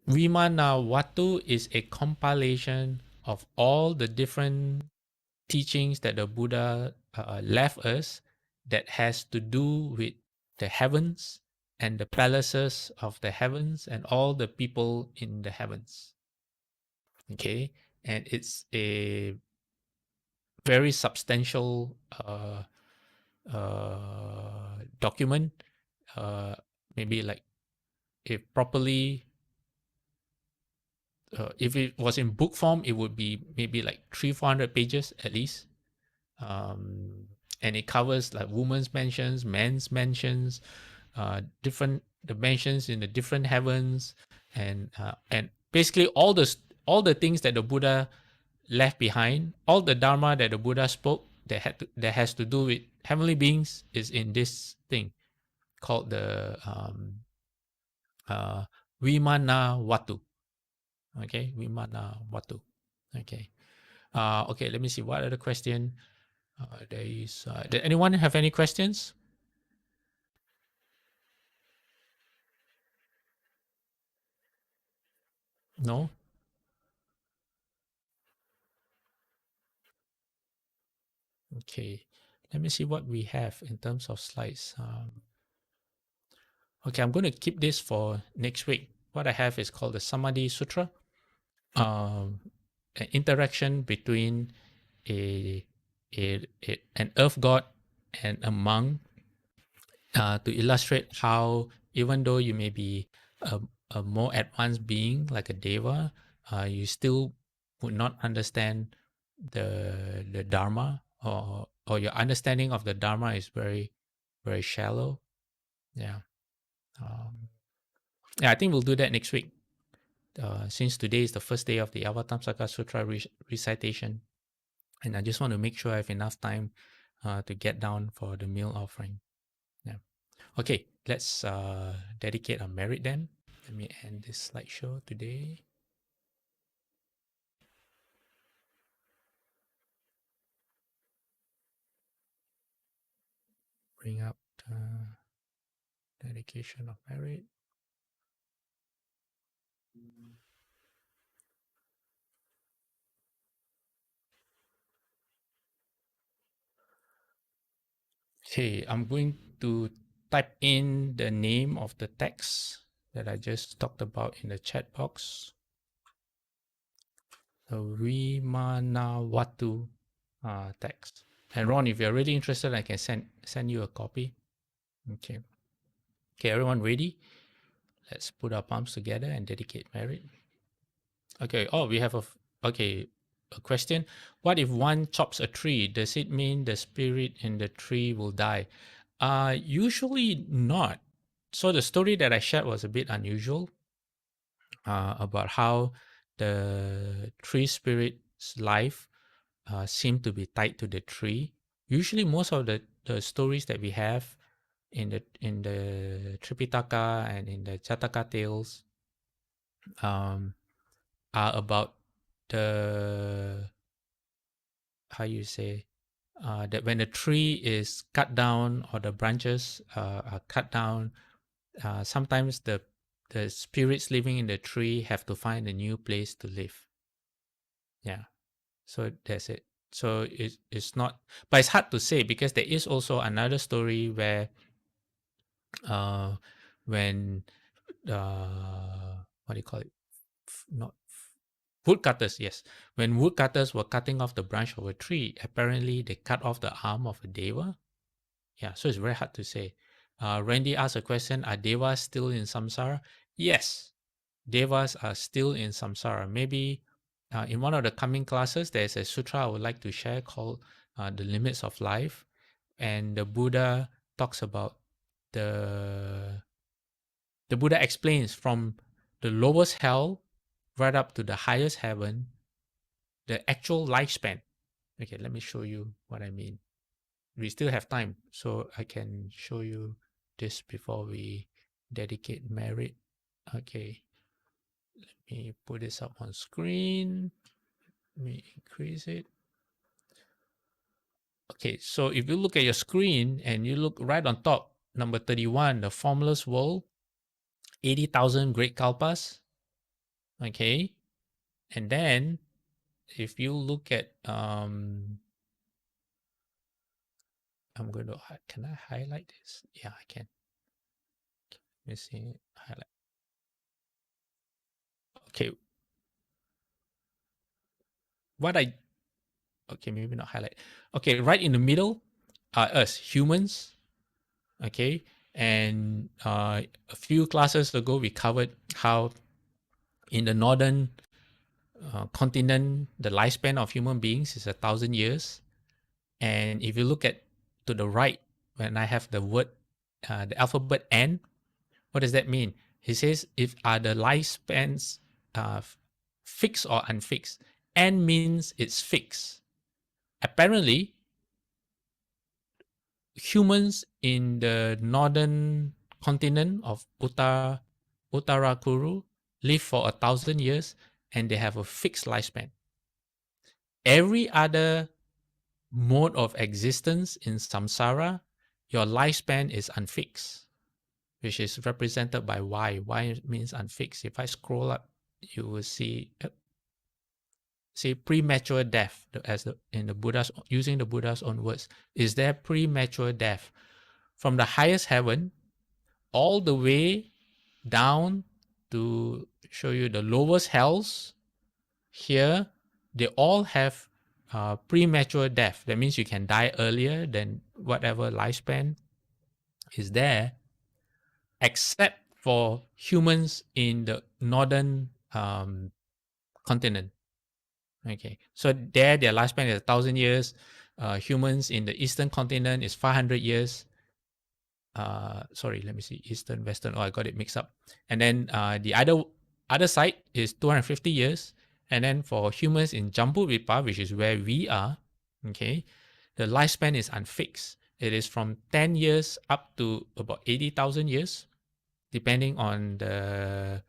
S2: Vimanawatu is a compilation of all the different teachings that the Buddha left us that has to do with the heavens and the palaces of the heavens and all the people in the heavens. Okay, and it's a very substantial document. Maybe like if properly, if it was in book form, it would be maybe like 300-400 pages at least. And it covers like women's mentions, men's mentions, different dimensions in the different heavens, and basically all the things that the Buddha left behind, all the Dharma that the Buddha spoke that has to do with heavenly beings is in this thing called the Vimana Watu. Okay, Vimana Watu. Okay. Okay, let me see. What other question? Did anyone have any questions? No? Okay. Let me see what we have in terms of slides. Okay, I'm going to keep this for next week. What I have is called the Samadhi Sutra. An interaction between an earth god and a monk to illustrate how even though you may be a more advanced being like a deva, you still would not understand the Dharma, or your understanding of the Dharma is very, very shallow. Yeah. Yeah, I think we'll do that next week. Since today is the first day of the Avatamsaka Sutra recitation, and I just want to make sure I have enough time to get down for the meal offering. Yeah. Okay, let's dedicate our merit then. Let me end this slideshow today. Bring up the dedication of merit. Okay, I'm going to type in the name of the text that I just talked about in the chat box. The Vimanawatu text. And Ron, if you're really interested, I can send you a copy. Okay. Okay, everyone ready? Let's put our palms together and dedicate merit. Okay. Oh, we have a question. What if one chops a tree? Does it mean the spirit in the tree will die? Usually not. So the story that I shared was a bit unusual about how the tree spirit's life seemed to be tied to the tree. Usually, most of the stories that we have in the Tripitaka and in the Jataka tales are about the, how you say, that when the tree is cut down or the branches are cut down, sometimes the spirits living in the tree have to find a new place to live. Yeah, so that's it. So it's not, but it's hard to say because there is also another story where when what do you call it? Not woodcutters, yes. When woodcutters were cutting off the branch of a tree, apparently they cut off the arm of a deva. Yeah, so it's very hard to say. Randy asked a question: are Devas still in samsara? Yes, Devas are still in samsara. Maybe in one of the coming classes, there's a sutra I would like to share called The Limits of Life. And the Buddha talks about the Buddha explains from the lowest hell right up to the highest heaven, the actual lifespan. Okay, let me show you what I mean. We still have time, so I can show you this before we dedicate merit. Okay, let me put this up on screen. Let me increase it. Okay, so if you look at your screen and you look right on top, number 31, the formless world, 80,000 great kalpas. Okay, and then if you look at I'm going to can I highlight this? Yeah, I can. Let me see. Highlight. Okay. What I okay, maybe not highlight. Okay, right in the middle are us humans. Okay, and a few classes ago we covered how in the northern continent the lifespan of human beings is 1,000 years. And if you look at to the right, when I have the word, the alphabet N, what does that mean? He says, if are the lifespans fixed or unfixed? N means it's fixed. Apparently, humans in the northern continent of Uttarakuru live for 1,000 years and they have a fixed lifespan. Every other mode of existence in samsara, your lifespan is unfixed, which is represented by Y. Y means unfixed. If I scroll up, you will see premature death, as in the Buddha's, using the Buddha's own words. Is there premature death from the highest heaven all the way down to show you the lowest hells? Here, they all have premature death. That means you can die earlier than whatever lifespan is there, except for humans in the northern continent. Okay, so there their lifespan is 1,000 years. Humans in the eastern continent is 500 years. Sorry, let me see, eastern, western. Oh, I got it mixed up. And then the other side is 250 years. And then for humans in Jambudvipa, which is where we are, okay, the lifespan is unfixed. It is from 10 years up to about 80,000 years, depending on the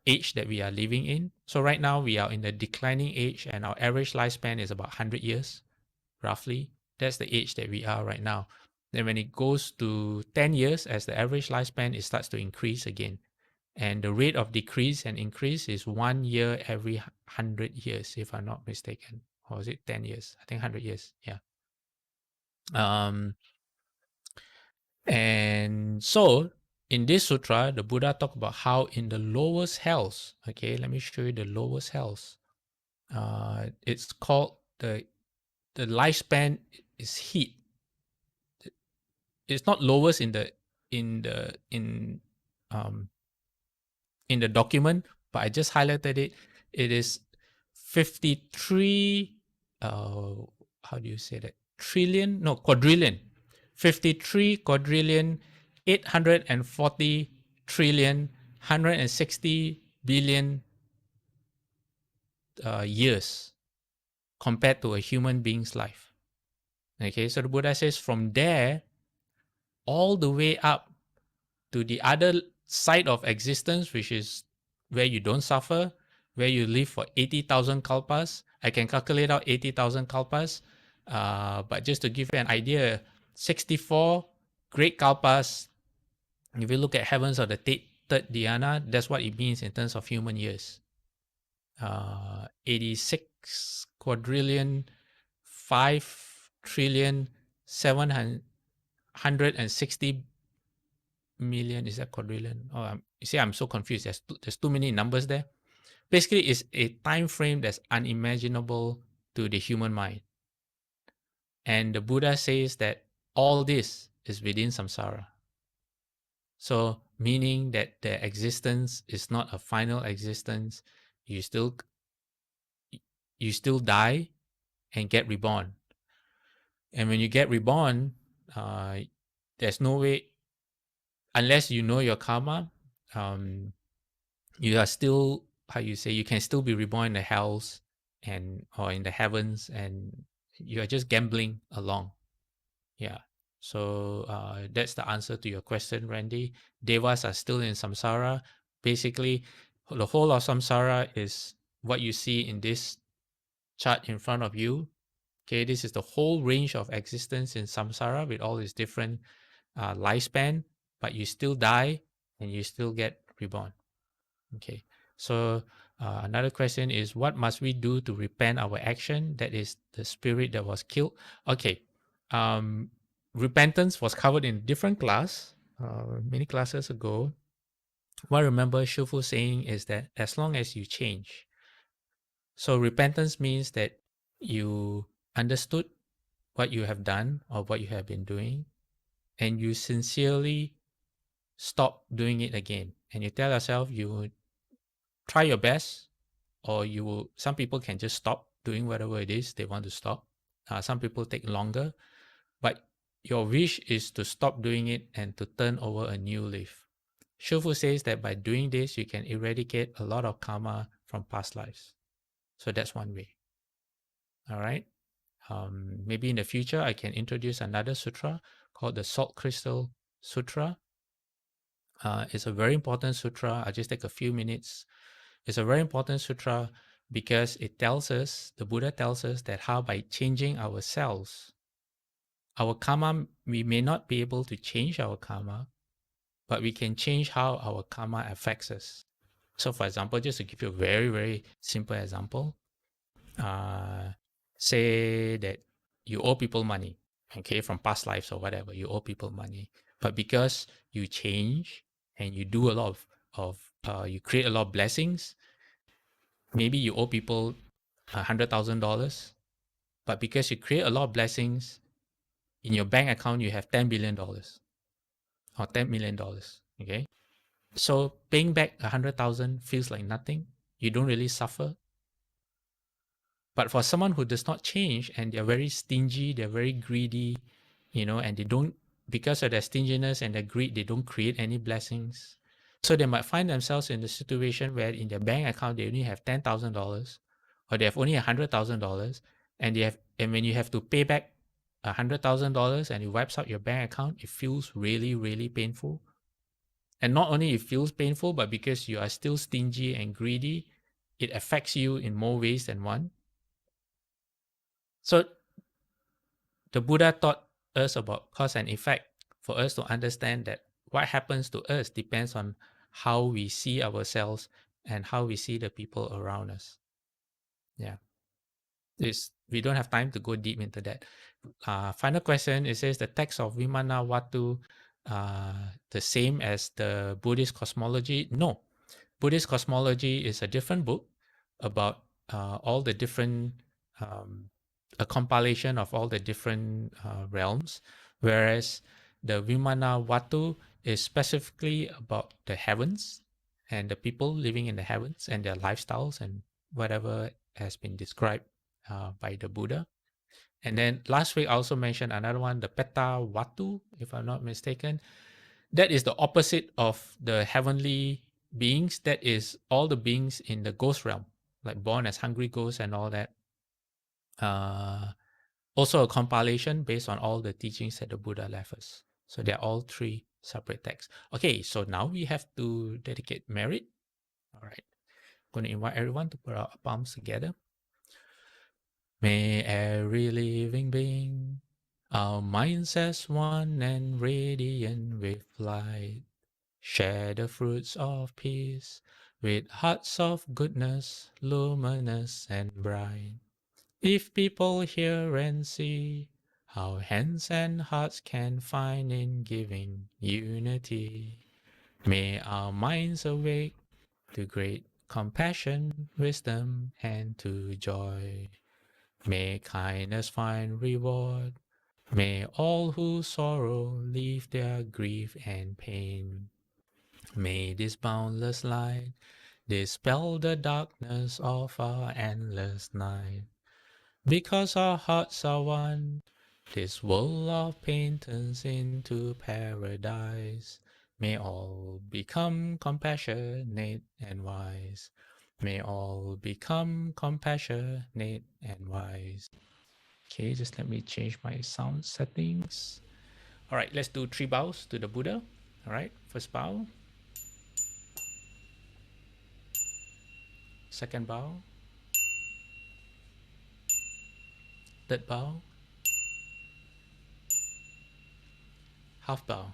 S2: age that we are living in. So right now we are in the declining age, and our average lifespan is about 100 years, roughly. That's the age that we are right now. Then when it goes to 10 years as the average lifespan, it starts to increase again. And the rate of decrease and increase is 1 year every 100 years, if I'm not mistaken. Or is it 10 years? I think 100 years. Yeah. And so in this sutra, the Buddha talked about how in the lowest hells, okay, let me show you the lowest hells. It's called the lifespan is heat. It's not lowest in the in the in the document, but I just highlighted it. It is 53 how do you say that? Trillion? No, quadrillion. 53 quadrillion 840 trillion 160 billion years compared to a human being's life. Okay, so the Buddha says from there all the way up to the other side of existence, which is where you don't suffer, where you live for 80,000 kalpas. I can calculate out 80,000 kalpas, but just to give you an idea, 64 great kalpas. If you look at heavens of the third dhyana, that's what it means in terms of human years. 86 quadrillion, 5 trillion, 760 million. Is that quadrillion? Oh, you see, I'm so confused. There's too many numbers there. Basically, it's a time frame that's unimaginable to the human mind. And the Buddha says that all this is within samsara. So meaning that the existence is not a final existence. You still die and get reborn. And when you get reborn, there's no way, unless you know your karma, you are still, how you say, you can still be reborn in the hells and or in the heavens, and you are just gambling along. Yeah. So that's the answer to your question, Randy. Devas are still in samsara. Basically, the whole of samsara is what you see in this chart in front of you. Okay, this is the whole range of existence in samsara with all its different lifespan, but you still die and you still get reborn. Okay, so another question is, what must we do to repent our action? That is the spirit that was killed. Okay, repentance was covered in different class, many classes ago. What I remember Shufu saying is that as long as you change, so repentance means that you understood what you have done or what you have been doing, and you sincerely stop doing it again. And you tell yourself you try your best, or you will, some people can just stop doing whatever it is they want to stop. Some people take longer, but your wish is to stop doing it and to turn over a new leaf. Shofu says that by doing this, you can eradicate a lot of karma from past lives. So that's one way. All right. Maybe in the future, I can introduce another sutra called the Salt Crystal Sutra. It's a very important sutra. I'll just take a few minutes. It's a very important sutra because it tells us, the Buddha tells us that how by changing ourselves, our karma, we may not be able to change our karma, but we can change how our karma affects us. So for example, just to give you a very, very simple example, uh, say that you owe people money, okay, from past lives or whatever, you owe people money. But because you change and you do a lot you create a lot of blessings, maybe you owe people $100,000, but because you create a lot of blessings, in your bank account, you have $10 billion or $10 million, okay? So paying back 100,000 feels like nothing. You don't really suffer. But for someone who does not change and they're very stingy, they're very greedy, and they don't, because of their stinginess and their greed, they don't create any blessings. So they might find themselves in the situation where in their bank account they only have $10,000, or they have only $100,000, and when you have to pay back $100,000 and it wipes out your bank account, it feels really, really painful. And not only it feels painful, but because you are still stingy and greedy, it affects you in more ways than one. So the Buddha taught us about cause and effect for us to understand that what happens to us depends on how we see ourselves and how we see the people around us. Yeah. We don't have time to go deep into that. Final question, it says the text of Vimana Watu the same as the Buddhist cosmology? No. Buddhist cosmology is a different book about all the different, a compilation of all the different realms, whereas the Vimana Watu is specifically about the heavens and the people living in the heavens and their lifestyles and whatever has been described by the Buddha. And then last week I also mentioned another one, the Peta Watu, if I'm not mistaken. That is the opposite of the heavenly beings. That is all the beings in the ghost realm, like born as hungry ghosts and all that. Also a compilation based on all the teachings that the Buddha left us. So they're all three separate texts. Okay, so now we have to dedicate merit. All right. I'm going to invite everyone to put our palms together. May every living being, our minds as one and radiant with light, share the fruits of peace with hearts of goodness, luminous and bright. If people hear and see how hands and hearts can find in giving unity, may our minds awake to great compassion, wisdom, and to joy. May kindness find reward May all who sorrow leave their grief and pain. May this boundless light dispel the darkness of our endless night. Because our hearts are one, this world of pain turns into paradise. May all become compassionate and wise. May all become compassionate and wise. Okay, just let me change my sound settings. All right, let's do 3 bows to the Buddha. All right, first bow, second bow, third bow, half bow.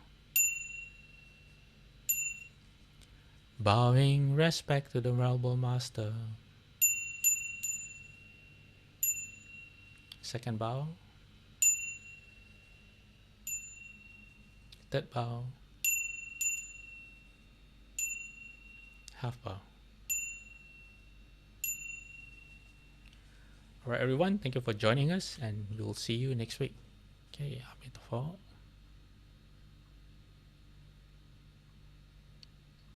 S2: Bowing respect to the Venerable Master. Second bow, third bow, half bow. All right, everyone, thank you for joining us, and we'll see you next week. Okay, Amitafa.